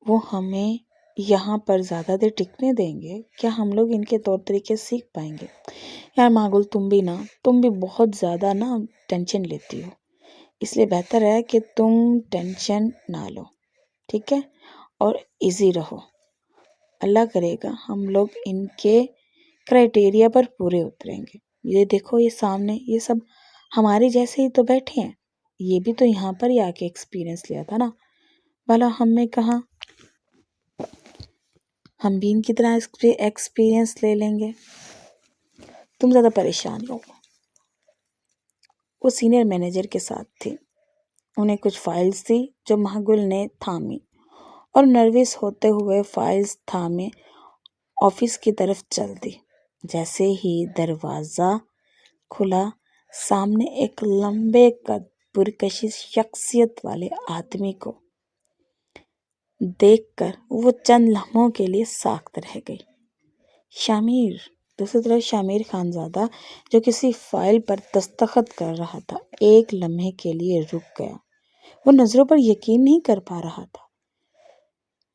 وہ ہمیں یہاں پر زیادہ دیر ٹکنے دیں گے؟ کیا ہم لوگ ان کے طور طریقے سیکھ پائیں گے؟ یار مہگل، تم بھی بہت زیادہ ٹینشن لیتی ہو، اس لیے بہتر ہے کہ تم ٹینشن نہ لو، ٹھیک ہے، اور ایزی رہو۔ اللہ کرے گا ہم لوگ ان کے کرائٹیریا پر پورے اتریں گے۔ یہ دیکھو، یہ سامنے یہ سب ہمارے جیسے ہی تو بیٹھے ہیں، یہ بھی تو یہاں پر ہی آ کے ایکسپیرئنس لیا تھا نا، بھلا ہم میں کہاں، ہم بھی ان کی طرح ایکسپیرئنس لے لیں گے۔ تم زیادہ پریشان ہو۔ وہ سینئر مینیجر کے ساتھ تھی۔ انہیں کچھ فائلز تھی جو مہگل نے تھامی، اور نروس ہوتے ہوئے فائلز تھامے آفس کی طرف چل دی۔ جیسے ہی دروازہ کھلا، سامنے ایک لمبے قد، پرکشش شخصیت والے آدمی کو دیکھ کر وہ چند لمحوں کے لیے ساکت رہ گئی۔ شامیر! دوسری طرف شامیر خانزادہ جو کسی فائل پر دستخط کر رہا تھا، ایک لمحے کے لیے رک گیا۔ وہ نظروں پر یقین نہیں کر پا رہا تھا۔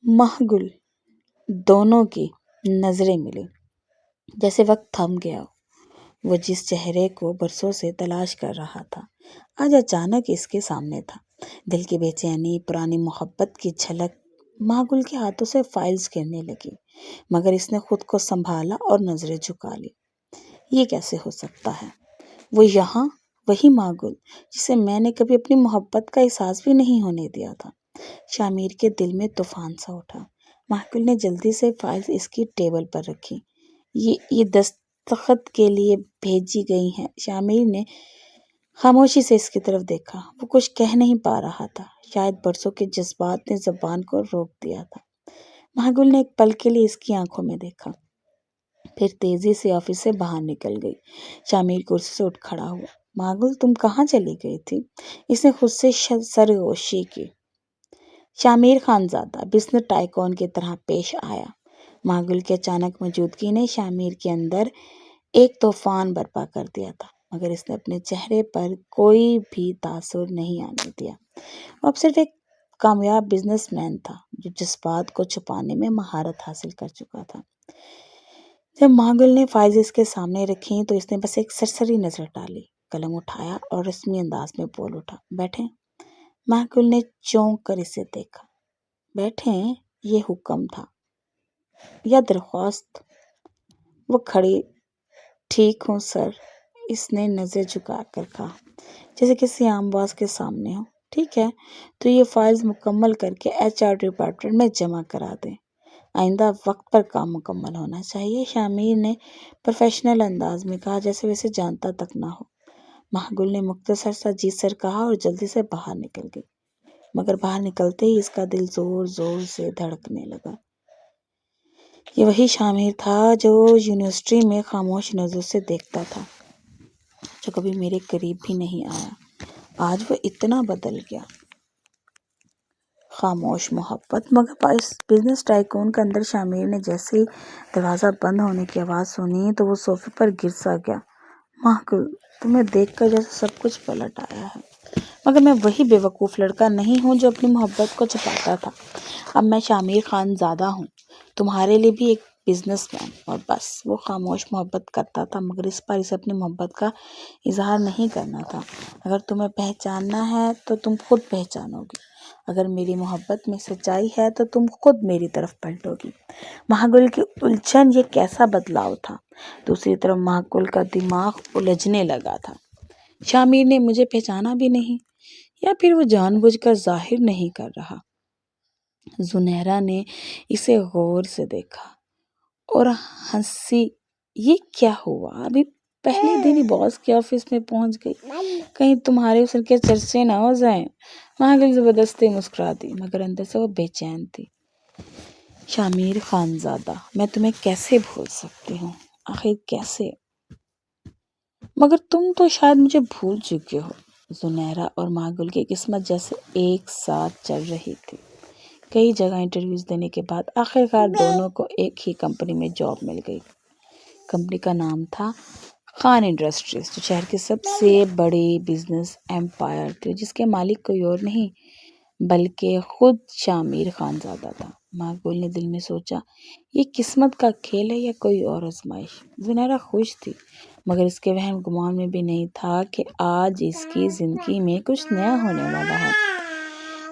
مہگل، دونوں کی نظریں ملیں، جیسے وقت تھم گیا ہو۔ وہ جس چہرے کو برسوں سے تلاش کر رہا تھا، آج اچانک اس کے سامنے تھا۔ دل کی بے چینی، پرانی محبت کی جھلک۔ مہگل کے ہاتھوں سے فائلز گرنے لگی، مگر اس نے خود کو سنبھالا اور نظریں جھکا لی۔ یہ کیسے ہو سکتا ہے؟ وہ یہاں، وہی مہگل جسے میں نے کبھی اپنی محبت کا احساس بھی نہیں ہونے دیا تھا۔ شامیر کے دل میں طوفان سا اٹھا۔ مہگل نے جلدی سے فائلز اس کی ٹیبل پر رکھی۔ یہ دستخط کے لیے بھیجی گئی ہیں۔ شامیر نے خاموشی سے اس کی طرف دیکھا۔ وہ کچھ کہہ نہیں پا رہا تھا، شاید برسوں کے جذبات نے زبان کو روک دیا تھا۔ مہگل نے ایک پل کے لیے اس کی آنکھوں میں دیکھا، پھر تیزی سے آفس سے باہر نکل گئی۔ شامیر کرسی سے اٹھ کھڑا ہوا۔ مہگل، تم کہاں چلی گئی تھی؟ اس نے خود سے سرگوشی کی۔ شامیر خانزادہ بزنس ٹائکون کی طرح پیش آیا۔ ماگل کی اچانک موجودگی نے شامیر کے اندر ایک طوفان برپا کر دیا تھا، مگر اس نے اپنے چہرے پر کوئی بھی تاثر نہیں آنے دیا۔ وہ اب صرف ایک کامیاب بزنس مین تھا جو جذبات کو چھپانے میں مہارت حاصل کر چکا تھا۔ جب ماگل نے فائلز اس کے سامنے رکھیں تو اس نے بس ایک سرسری نظر ڈالی، قلم اٹھایا اور رسمی انداز میں بول اٹھا، بیٹھیں۔ ماگل نے چونک کر اسے دیکھا۔ بیٹھیں؟ یہ حکم تھا یا درخواست؟ وہ کھڑی، ٹھیک ہوں سر، اس نے نظر جھکا کر کہا، جیسے کسی عام باس کے سامنے ہو۔ ٹھیک ہے، تو یہ فائلز مکمل کر کے HR ڈپارٹمنٹ میں جمع کرا دیں۔ آئندہ وقت پر کام مکمل ہونا چاہیے، شامیر نے پروفیشنل انداز میں کہا، جیسے ویسے جانتا تک نہ ہو۔ ماگل نے مختصر سا جی سر کہا اور جلدی سے باہر نکل گئی، مگر باہر نکلتے ہی اس کا دل زور زور سے دھڑکنے لگا۔ یہ وہی شامیر تھا جو یونیورسٹی میں خاموش نظروں سے دیکھتا تھا، جو کبھی میرے قریب بھی نہیں آیا۔ آج وہ اتنا بدل گیا۔ خاموش محبت۔ مگر اس بزنس ٹائکون کے اندر شامیر نے جیسے ہی دروازہ بند ہونے کی آواز سنی تو وہ صوفے پر گر سا گیا۔ ماگل، تمہیں دیکھ کر جیسے سب کچھ پلٹ آیا ہے، مگر میں وہی بے وقوف لڑکا نہیں ہوں جو اپنی محبت کو چھپاتا تھا۔ اب میں شامیر خانزادہ ہوں، تمہارے لیے بھی ایک بزنس مین۔ اور بس وہ خاموش محبت کرتا تھا، مگر اس بار اسے اپنی محبت کا اظہار نہیں کرنا تھا۔ اگر تمہیں پہچاننا ہے تو تم خود پہچانو گی، اگر میری محبت میں سچائی ہے تو تم خود میری طرف پلٹو گی۔ ماگل کی الجھن، یہ کیسا بدلاؤ تھا! دوسری طرف ماگل کا دماغ الجھنے لگا تھا۔ شامیر نے مجھے پہچانا بھی نہیں، یا پھر وہ جان بوجھ کر ظاہر نہیں کر رہا۔ زنیرہ نے اسے غور سے دیکھا اور ہنسی۔ یہ کیا ہوا؟ ابھی پہلے دن ہی باس کے آفس میں پہنچ گئی، کہیں تمہارے حسن کے چرچے نہ ہو جائیں۔ ماگل زبردستی مسکرا دی، مگر اندر سے وہ بے چین تھی۔ شامیر خانزادہ، میں تمہیں کیسے بھول سکتی ہوں؟ آخر کیسے؟ مگر تم تو شاید مجھے بھول چکے ہو۔ زنیرہ اور ماگل کی قسمت جیسے ایک ساتھ چل رہی تھی۔ کئی جگہ انٹرویوز دینے کے بعد آخرکار دونوں کو ایک ہی کمپنی میں جاب مل گئی۔ کمپنی کا نام تھا خان انڈسٹریز، جو شہر کی سب سے بڑی بزنس ایمپائر تھی، جس کے مالک کوئی اور نہیں بلکہ خود شامیر خانزادہ تھا۔ ماگل نے دل میں سوچا، یہ قسمت کا کھیل ہے یا کوئی اور آزمائش؟ زنیرہ خوش تھی، مگر اس کے وہم گمان میں بھی نہیں تھا کہ آج اس کی زندگی میں کچھ نیا ہونے والا ہے۔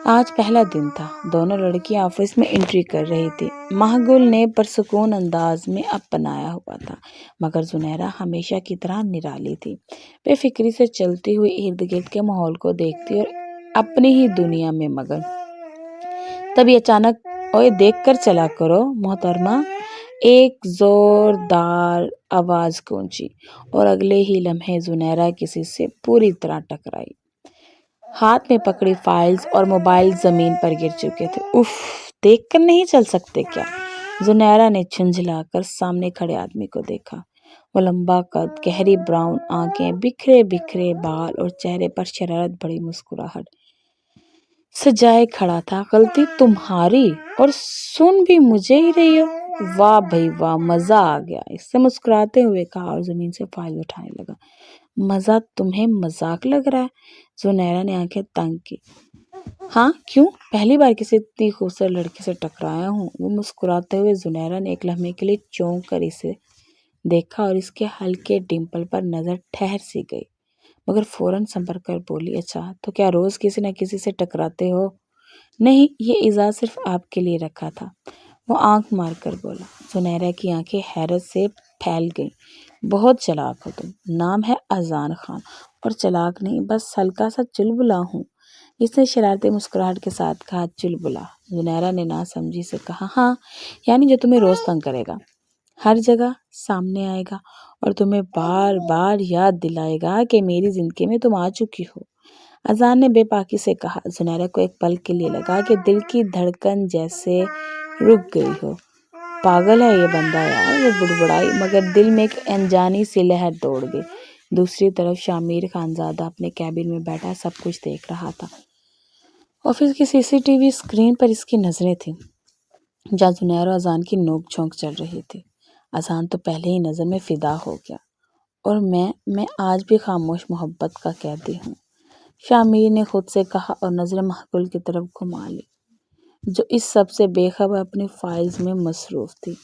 آج پہلا دن تھا، دونوں لڑکیاں آفس میں انٹری کر رہی تھی۔ ماگل نے پرسکون انداز میں اپنایا ہوا تھا، مگر زنیرہ ہمیشہ کی طرح نرالی تھی، بے فکری سے چلتی ہوئی، ارد گرد کے ماحول کو دیکھتی اور اپنی ہی دنیا میں مگن۔ تبھی اچانک، اوئے دیکھ کر چلا کرو محترمہ، ایک زوردار آواز گونجی اور اگلے ہی لمحے زنیرہ کسی سے پوری طرح ٹکرائی۔ ہاتھ میں پکڑی فائلز اور موبائل زمین پر گر چکے تھے۔ اف، دیکھ کر نہیں چل سکتے کیا؟ زنیرہ نے جھنجھلا کر سامنے کھڑے آدمی کو دیکھا۔ وہ لمبا قد، گہری براؤن آنکھیں، بکھرے بکھرے بال اور چہرے پر شرارت بھری مسکراہٹ سجائے کھڑا تھا۔ غلطی تمہاری، اور سن بھی مجھے ہی رہی ہو؟ واہ بھئی واہ، مزہ آ گیا، اس سے مسکراتے ہوئے کہا اور زمین سے فائل اٹھانے لگا۔ مزہ؟ تمہیں مذاق لگ رہا ہے؟ زنیرہ نے آنکھیں تنگ کی۔ ہاں، کیوں؟ پہلی بار کسی اتنی خوبصورت لڑکی سے ٹکرایا ہوں۔ وہ مسکراتے ہوئے زنیرہ نے ایک لمحے کے لیے چونک کر اسے دیکھا اور اس کے ہلکے ڈمپل پر نظر ٹھہر سی گئی، مگر فوراً سنبھل کر بولی، اچھا تو کیا روز کسی نہ کسی سے ٹکراتے ہو؟ نہیں، یہ اعزاز صرف آپ کے لیے رکھا تھا، وہ آنکھ مار کر بولا۔ زنیرہ کی آنکھیں حیرت سے پھیل گئیں۔ بہت چلاک ہو تم۔ نام ہے اذان خان، اور چلاک نہیں، بس ہلکا سا چلبلا ہوں، اس نے شرارتی مسکراہٹ کے ساتھ کہا۔ چلبلا؟ زنیرہ نے نہ سمجھی سے کہا، ہاں، یعنی جو تمہیں روز تنگ کرے گا، ہر جگہ سامنے آئے گا اور تمہیں بار بار یاد دلائے گا کہ میری زندگی میں تم آ چکی ہو۔ اذان نے بے باکی سے کہا۔ زنیرہ کو ایک پل کے لیے لگا کہ دل کی دھڑکن جیسے رک گئی ہو۔ پاگل ہے یہ بندہ یار، وہ بڑبڑائی، مگر دل میں ایک انجانی سی لہر دوڑ گئی۔ دوسری طرف شامیر خانزادہ اپنے کیبن میں بیٹھا سب کچھ دیکھ رہا تھا۔ آفس کی CCTV اسکرین پر اس کی نظریں تھیں، جہاں زنیر و اذان کی نوک جھونک چل رہی تھی۔ اذان تو پہلے ہی نظر میں فدا ہو گیا، اور میں آج بھی خاموش محبت کا قیدی ہوں، شامیر نے خود سے کہا اور نظریں محقل کی طرف گھما لی، جو اس سب سے بے خبر اپنی فائلز میں مصروف تھی۔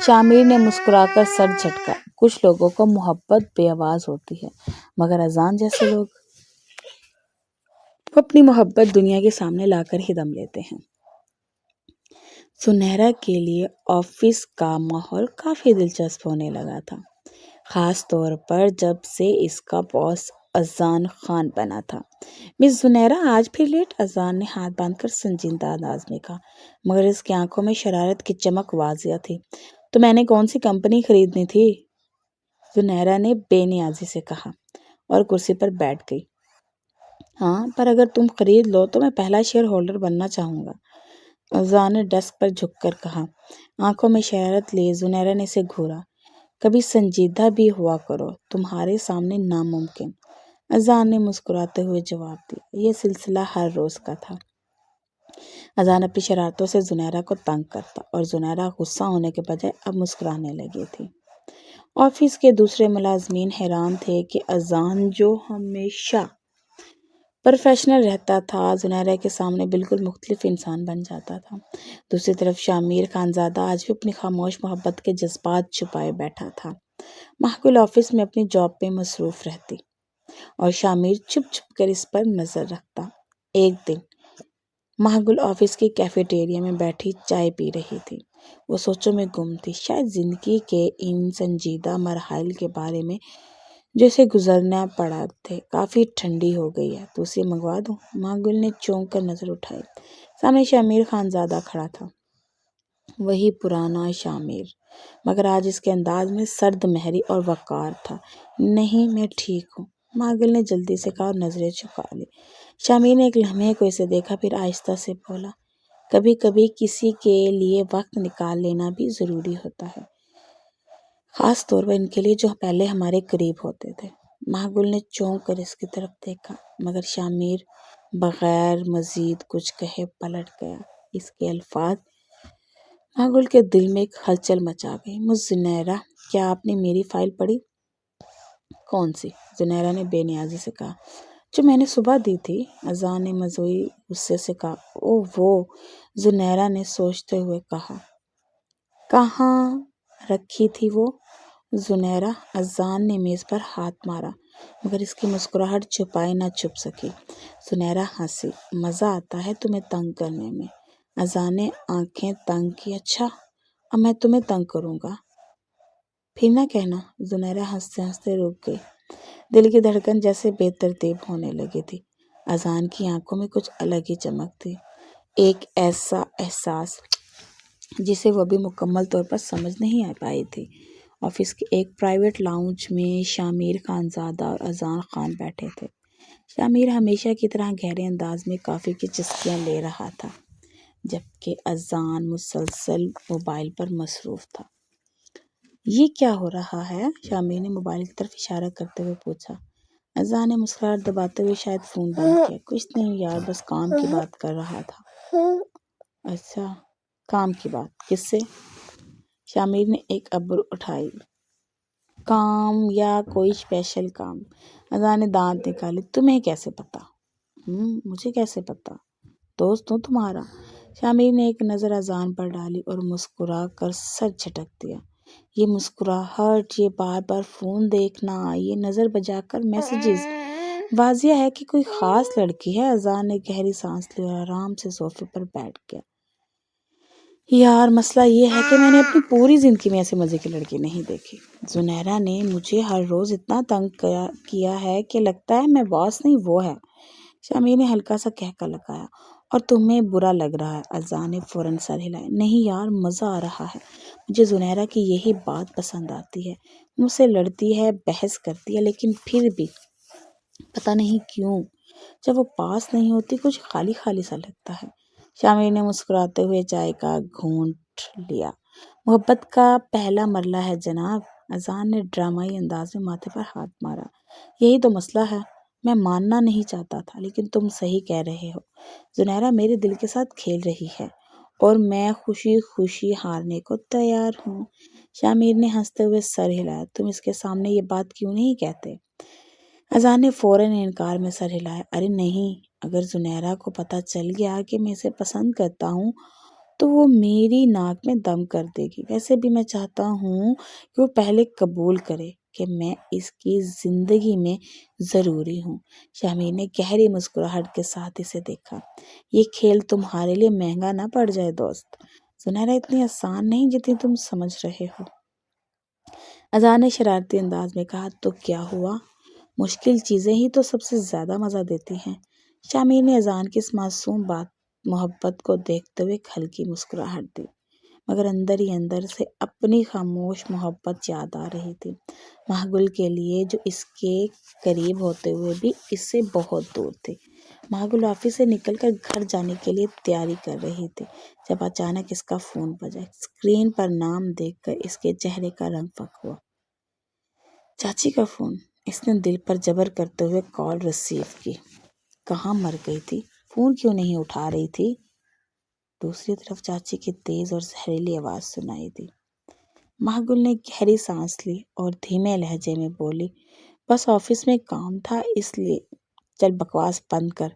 شامیر نے مسکرا کر سر جھٹکا۔ کچھ لوگوں کو محبت بے آواز ہوتی ہے، مگر اذان جیسے لوگ وہ اپنی محبت دنیا کے سامنے لا کر ہی دم لیتے ہیں۔ سنیرا کے لیے آفس کا ماحول کافی دلچسپ ہونے لگا تھا، خاص طور پر جب سے اس کا باس اذان خان بنا تھا۔ مس سنیرا آج پھر لیٹ؟ اذان نے ہاتھ باندھ کر سنجیدہ انداز میں کہا، مگر اس کی آنکھوں میں شرارت کی چمک واضح تھی۔ تو میں نے کون سی کمپنی خریدنی تھی؟ سنیرا نے بے نیازی سے کہا اور کرسی پر بیٹھ گئی۔ ہاں، پر اگر تم خرید لو تو میں پہلا شیئر ہولڈر بننا چاہوں گا، اذان نے ڈیسک پر جھک کر کہا۔ آنکھوں میں شرارت لیے سنیرا نے اسے گھورا۔ کبھی سنجیدہ بھی ہوا کرو، تمہارے سامنے ناممکن، اذان نے مسکراتے ہوئے جواب دیا۔ یہ سلسلہ ہر روز کا تھا۔ اذان اپنی شرارتوں سے زنیرا کو تنگ کرتا، اور زنیرا غصہ ہونے کے بجائے اب مسکرانے لگی تھی۔ آفس کے دوسرے ملازمین حیران تھے کہ اذان جو ہمیشہ پروفیشنل رہتا تھا، زنیرا کے سامنے بالکل مختلف انسان بن جاتا تھا۔ دوسری طرف شامیر خانزادہ آج بھی اپنی خاموش محبت کے جذبات چھپائے بیٹھا تھا۔ محقل آفس میں اپنی جاب پہ مصروف رہتی، اور شامیر چھپ چھپ کر اس پر نظر رکھتا۔ ایک دن محقل آفس کی کیفیٹیریا میں بیٹھی چائے پی رہی تھی۔ وہ سوچوں میں گم تھی، شاید زندگی کے ان سنجیدہ مراحل کے بارے میں جو اسے گزرنا پڑا تھے۔ کافی ٹھنڈی ہو گئی ہے، تو اسے منگوا دوں؟ محقل نے چونک کر نظر اٹھائی۔ سامنے شامیر خانزادہ کھڑا تھا، وہی پرانا شامیر، مگر آج اس کے انداز میں سرد مہری اور وقار تھا۔ نہیں، میں ٹھیک ہوں، محقل نے جلدی سے کہا اور نظریں جھکا لی۔ شامیر نے ایک لمحے کو اسے دیکھا، پھر آہستہ سے بولا، کبھی کبھی کسی کے لیے وقت نکال لینا بھی ضروری ہوتا ہے، خاص طور پر ان کے لیے جو پہلے ہمارے قریب ہوتے تھے۔ محقل نے چونک کر اس کی طرف دیکھا، مگر شامیر بغیر مزید کچھ کہے پلٹ گیا۔ اس کے الفاظ محقل کے دل میں ایک ہلچل مچا گئی۔ مس زنیرا، کیا آپ نے میری فائل پڑھی؟ کون سی؟ زنیرا نے بے نیازی سے کہا۔ جو میں نے صبح دی تھی، اذان نے مذوعی غصے سے کہا۔ اوہ وہ، زنیرا نے سوچتے ہوئے کہا۔ کہاں رکھی تھی وہ؟ زنیرا، اذان نے میز پر ہاتھ مارا، مگر اس کی مسکراہٹ چھپائے نہ چھپ سکی۔ زنیرا ہنسی۔ مزہ آتا ہے تمہیں تنگ کرنے میں، اذان نے آنکھیں تنگ کی۔ اچھا، اب میں تمہیں تنگ کروں گا، پھر نہ کہنا۔ زنیرا ہنستے ہنستے رک گئی، دل کی دھڑکن جیسے بے ترتیب ہونے لگی تھی۔ اذان کی آنکھوں میں کچھ الگ ہی چمک تھی، ایک ایسا احساس جسے وہ ابھی مکمل طور پر سمجھ نہیں پائی تھی۔ آفس کے ایک پرائیویٹ لاؤنج میں شامیر خانزادہ اور اذان خان بیٹھے تھے۔ شامیر ہمیشہ کی طرح گہرے انداز میں کافی کی چسکیاں لے رہا تھا، جبکہ اذان مسلسل موبائل پر مصروف تھا۔ یہ کیا ہو رہا ہے؟ شامیر نے موبائل کی طرف اشارہ کرتے ہوئے پوچھا۔ اذان نے مسکراہٹ دباتے ہوئے شاید فون بند کیا۔ کچھ نہیں یار، بس کام کی بات کر رہا تھا۔ اچھا، کام کی بات، کس سے؟ شامیر نے ایک ابرو اٹھائی۔ کام یا کوئی اسپیشل کام؟ اذان نے دانت نکالے۔ تمہیں کیسے پتا؟ مجھے کیسے پتا؟ دوست ہوں تمہارا۔ شامیر نے ایک نظر اذان پر ڈالی اور مسکرا کر سر جھٹک دیا۔ یہ مسکراہٹ، یہ بار بار فون دیکھنا، یہ نظر بجا کر میسیجز، واضح ہے کہ کوئی خاص لڑکی ہے۔ اذان نے گہری سانس لی اور آرام سے صوفے پر بیٹھ گیا۔ یار، مسئلہ یہ ہے کہ میں نے اپنی پوری زندگی میں ایسے مزے کی لڑکی نہیں دیکھی۔ زنیرا نے مجھے ہر روز اتنا تنگ کیا ہے کہ لگتا ہے میں باس نہیں وہ ہے۔ شامیر نے ہلکا سا کہکا لگایا۔ اور تمہیں برا لگ رہا ہے؟ اذان نے فوراً سر ہلایا۔ نہیں یار، مزہ آ رہا ہے، مجھے زنیرا کی یہی بات پسند آتی ہے، مجھ سے لڑتی ہے، بحث کرتی ہے، لیکن پھر بھی پتہ نہیں کیوں جب وہ پاس نہیں ہوتی کچھ خالی خالی سا لگتا ہے۔ شامیر نے مسکراتے ہوئے چائے کا گھونٹ لیا۔ محبت کا پہلا مرحلہ ہے جناب، اذان نے ڈرامائی انداز میں ماتھے پر ہاتھ مارا۔ یہی تو مسئلہ ہے، میں ماننا نہیں چاہتا تھا، لیکن تم صحیح کہہ رہے ہو۔ زنیرہ میرے دل کے ساتھ کھیل رہی ہے اور میں خوشی خوشی ہارنے کو تیار ہوں۔ شامیر نے ہنستے ہوئے سر ہلایا۔ تم اس کے سامنے یہ بات کیوں نہیں کہتے؟ اذان نے فوراً انکار میں سر ہلایا۔ ارے نہیں، اگر زنیرہ کو پتہ چل گیا کہ میں اسے پسند کرتا ہوں تو وہ میری ناک میں دم کر دے گی۔ ویسے بھی میں چاہتا ہوں کہ وہ پہلے قبول کرے کہ میں اس کی زندگی میں ضروری ہوں۔ شامیر نے گہری مسکراہٹ کے ساتھ اسے دیکھا۔ یہ کھیل تمہارے لیے مہنگا نہ پڑ جائے دوست۔ زنیرہ اتنی آسان نہیں جتنی تم سمجھ رہے ہو۔ اذان نے شرارتی انداز میں کہا۔ تو کیا ہوا؟ مشکل چیزیں ہی تو سب سے زیادہ مزہ دیتی ہیں۔ شامیر نے اذان کی اس معصوم محبت کو دیکھتے ہوئے ایک ہلکی مسکراہٹ دی، مگر اندر ہی اندر سے اپنی خاموش محبت یاد آ رہی تھی، مہگل کے لیے، جو اس کے قریب ہوتے ہوئے بھی اس سے بہت دور تھی۔ مہگل آفس سے نکل کر گھر جانے کے لیے تیاری کر رہی تھی جب اچانک اس کا فون بجا۔ اسکرین پر نام دیکھ کر اس کے چہرے کا رنگ فک ہوا۔ چاچی کا فون۔ اس نے دل پر جبر کرتے ہوئے کال ریسیو کی۔ کہاں مر گئی تھی؟ فون کیوں نہیں اٹھا رہی تھی؟ دوسری طرف چاچی کی تیز اور زہریلی آواز سنائی دی۔ مہگل نے گہری سانس لی اور دھیمے لہجے میں بولی، بس آفس میں کام تھا اس لیے، چل بکواس بند کر۔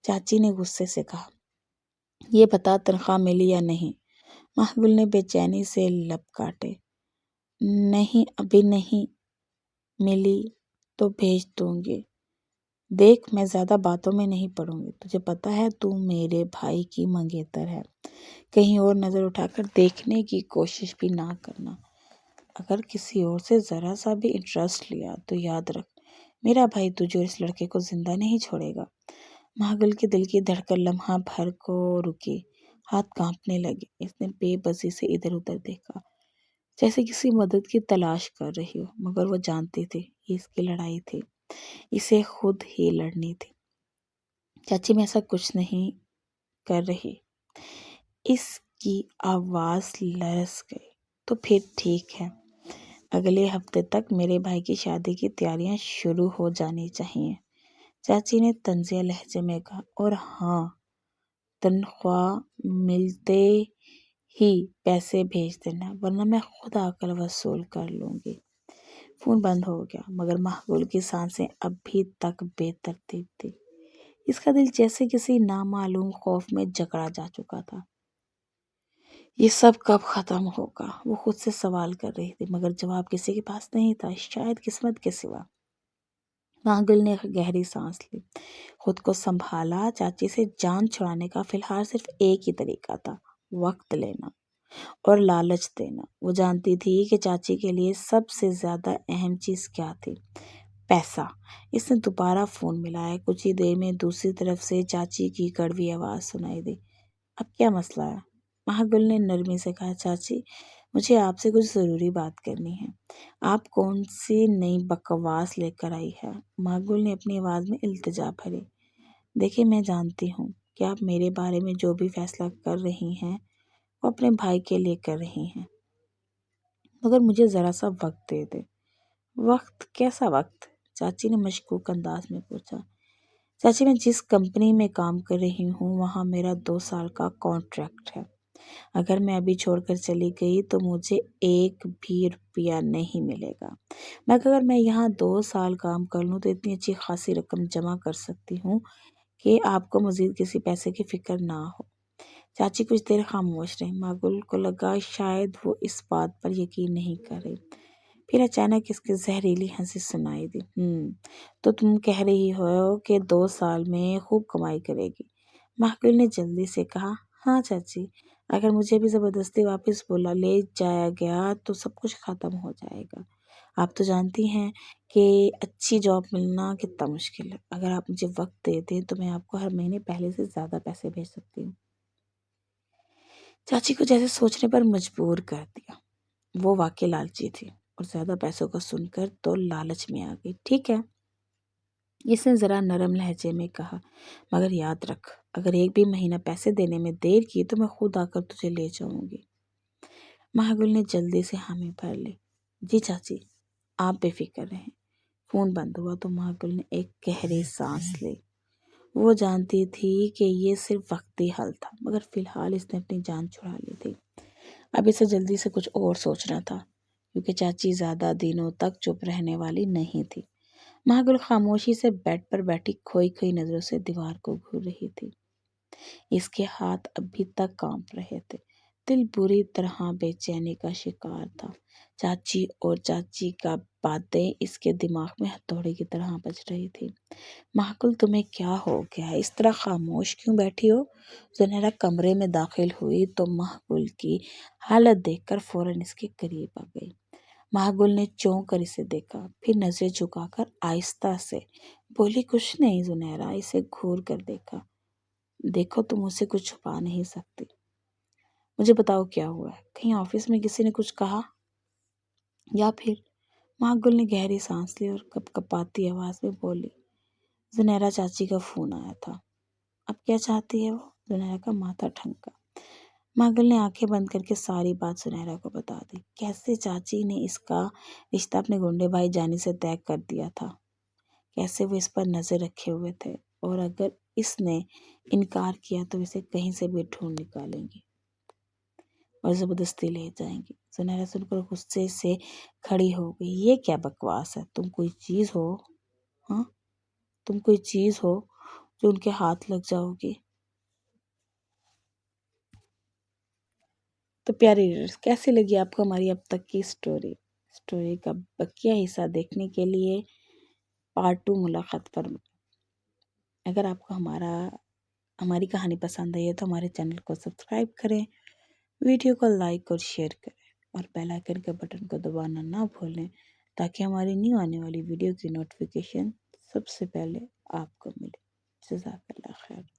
چاچی نے غصے سے کہا، یہ بتا تنخواہ ملی یا نہیں؟ مہگل نے بے چینی سے لب کاٹے۔ نہیں، ابھی نہیں ملی تو بھیج دوں گی۔ دیکھ، میں زیادہ باتوں میں نہیں پڑوں گی، تجھے پتہ ہے تو میرے بھائی کی منگیتر ہے، کہیں اور نظر اٹھا کر دیکھنے کی کوشش بھی نہ کرنا۔ اگر کسی اور سے ذرا سا بھی انٹرسٹ لیا تو یاد رکھ، میرا بھائی تجھے اور اس لڑکے کو زندہ نہیں چھوڑے گا۔ مہگل کے دل کی دھڑکن لمحہ بھر کو رکی، ہاتھ کانپنے لگے۔ اس نے بے بسی سے ادھر ادھر دیکھا، جیسے کسی مدد کی تلاش کر رہی ہو، مگر وہ جانتی تھی یہ اس کی لڑائی تھی، اسے خود ہی لڑنی تھی۔ چاچی، میں ایسا کچھ نہیں کر رہی۔ اس کی آواز لرز گئی۔ تو پھر ٹھیک ہے، اگلے ہفتے تک میرے بھائی کی شادی کی تیاریاں شروع ہو جانی چاہیے، چاچی نے طنزیہ لہجے میں کہا۔ اور ہاں، تنخواہ ملتے ہی پیسے بھیج دینا، ورنہ میں خود آ کر وصول کر لوں گی۔ فون بند ہو گیا، مگر مہگل کی سانسیں ابھی تک بے ترتیب تھی۔ اس کا دل جیسے کسی نامعلوم خوف میں جکڑا جا چکا تھا۔ یہ سب کب ختم ہوگا؟ وہ خود سے سوال کر رہی تھی، مگر جواب کسی کے پاس نہیں تھا، شاید قسمت کے سوا۔ مہگل نے گہری سانس لی، خود کو سنبھالا۔ چاچی سے جان چھڑانے کا فی الحال صرف ایک ہی طریقہ تھا، وقت لینا اور لالچ دینا۔ وہ جانتی تھی کہ چاچی کے لیے سب سے زیادہ اہم چیز کیا تھی، پیسہ۔ اس نے دوبارہ فون ملایا۔ کچھ ہی دیر میں دوسری طرف سے چاچی کی کڑوی آواز سنائی دی۔ اب کیا مسئلہ ہے؟ مہگل نے نرمی سے کہا۔ چاچی، مجھے آپ سے کچھ ضروری بات کرنی ہے۔ آپ کون سی نئی بکواس لے کر آئی ہے؟ مہگل نے اپنی آواز میں التجا بھری۔ دیکھیں، میں جانتی ہوں کہ آپ میرے بارے میں جو بھی فیصلہ کر رہی ہیں وہ اپنے بھائی کے لیے کر رہی ہیں، مگر مجھے ذرا سا وقت دے دیں۔ وقت؟ کیسا وقت؟ چاچی نے مشکوک انداز میں پوچھا۔ چاچی، میں جس کمپنی میں کام کر رہی ہوں وہاں میرا 2 سال کا کانٹریکٹ ہے۔ اگر میں ابھی چھوڑ کر چلی گئی تو مجھے ایک بھی روپیہ نہیں ملے گا، مگر اگر میں یہاں 2 سال کام کر لوں تو اتنی اچھی خاصی رقم جمع کر سکتی ہوں کہ آپ کو مزید کسی پیسے کی فکر نہ ہو۔ چاچی کچھ دیر خاموش رہی۔ مہگل کو لگا شاید وہ اس بات پر یقین نہیں کر رہی، پھر اچانک اس کی زہریلی ہنسی سنائی دی۔ تو تم کہہ رہی ہو کہ 2 سال میں خوب کمائی کرے گی؟ مہگل نے جلدی سے کہا۔ ہاں چاچی، اگر مجھے بھی زبردستی واپس بلا لے جایا گیا تو سب کچھ ختم ہو جائے گا۔ آپ تو جانتی ہیں کہ اچھی جاب ملنا کتنا مشکل ہے۔ اگر آپ مجھے وقت دے دیں تو میں آپ کو ہر مہینے پہلے سے زیادہ پیسے بھیج سکتی ہوں۔ چاچی کو جیسے سوچنے پر مجبور کر دیا۔ وہ واقعی لالچی تھی اور زیادہ پیسوں کو سن کر تو لالچ میں آ گئی۔ ٹھیک ہے، اس نے ذرا نرم لہجے میں کہا، مگر یاد رکھ، اگر ایک بھی مہینہ پیسے دینے میں دیر کی تو میں خود آ کر تجھے لے جاؤں گی۔ مہگل نے جلدی سے حامی بھر لی۔ جی چاچی، آپ بے فکر رہیں، فون بند ہوا تو مہاگل نے ایک گہری سانس لی۔ وہ جانتی تھی کہ یہ صرف وقتی حل تھا، مگر فی الحال اس نے اپنی جان چھڑا لی تھی۔ اب اسے جلدی سے کچھ اور سوچنا تھا، کیونکہ چاچی زیادہ دنوں تک چپ رہنے والی نہیں تھی۔ مہاگل خاموشی سے بیڈ پر بیٹھی کھوئی کھوئی نظروں سے دیوار کو گھور رہی تھی۔ اس کے ہاتھ ابھی تک کانپ رہے تھے، دل بری طرح بے چینی کا شکار تھا۔ چاچی اور چاچی کا باتیں اس کے دماغ میں ہتھوڑے کی طرح بج رہی تھی۔ مہاگل تمہیں کیا ہو گیا؟ اس طرح خاموش کیوں بیٹھی ہو؟ زنیرا کمرے میں داخل ہوئی تو مہاگل کی حالت دیکھ کر فوراً اس کے قریب آ گئی۔ مہاگل نے چونک کر اسے دیکھا، پھر نظریں جھکا کر آہستہ سے بولی، کچھ نہیں زنیرا۔ اسے گھور کر دیکھا، دیکھو تم مجھ سے کچھ چھپا نہیں سکتی، مجھے بتاؤ کیا ہوا ہے؟ کہیں آفس میں کسی نے کچھ کہا یا پھر؟ مہاگل نے گہری سانس لی اور کپ کپاتی آواز میں بولی، زنیرا چاچی کا فون آیا تھا۔ اب کیا چاہتی ہے وہ؟ زنیرا کا ماتھا ٹھنکا۔ مہاگل نے آنکھیں بند کر کے ساری بات زنیرا کو بتا دی۔ کیسے چاچی نے اس کا رشتہ اپنے گنڈے بھائی جانی سے طے کر دیا تھا، کیسے وہ اس پر نظر رکھے ہوئے تھے، اور اگر اس نے انکار کیا تو اسے کہیں سے بھی ڈھونڈ نکالیں گی اور زبردستی لے جائیں گی۔ زنیرا سن کر غصے سے کھڑی ہو گئی۔ یہ کیا بکواس ہے؟ تم کوئی چیز ہو، ہاں؟ تم کوئی چیز ہو جو ان کے ہاتھ لگ جاؤ گی؟ تو پیارے ریڈرز، کیسی لگی آپ کو ہماری اب تک کی اسٹوری کا بقیہ حصہ دیکھنے کے لیے پارٹ 2 ملاقات پر۔ اگر آپ کو ہماری کہانی پسند آئی ہے تو ہمارے چینل کو سبسکرائب کریں، ویڈیو کو لائک اور شیئر کریں، اور بیل آئیکن کے بٹن کو دبانا نہ بھولیں تاکہ ہماری نیو آنے والی ویڈیو کی نوٹیفیکیشن سب سے پہلے آپ کو ملے۔ جزاک اللہ خیر۔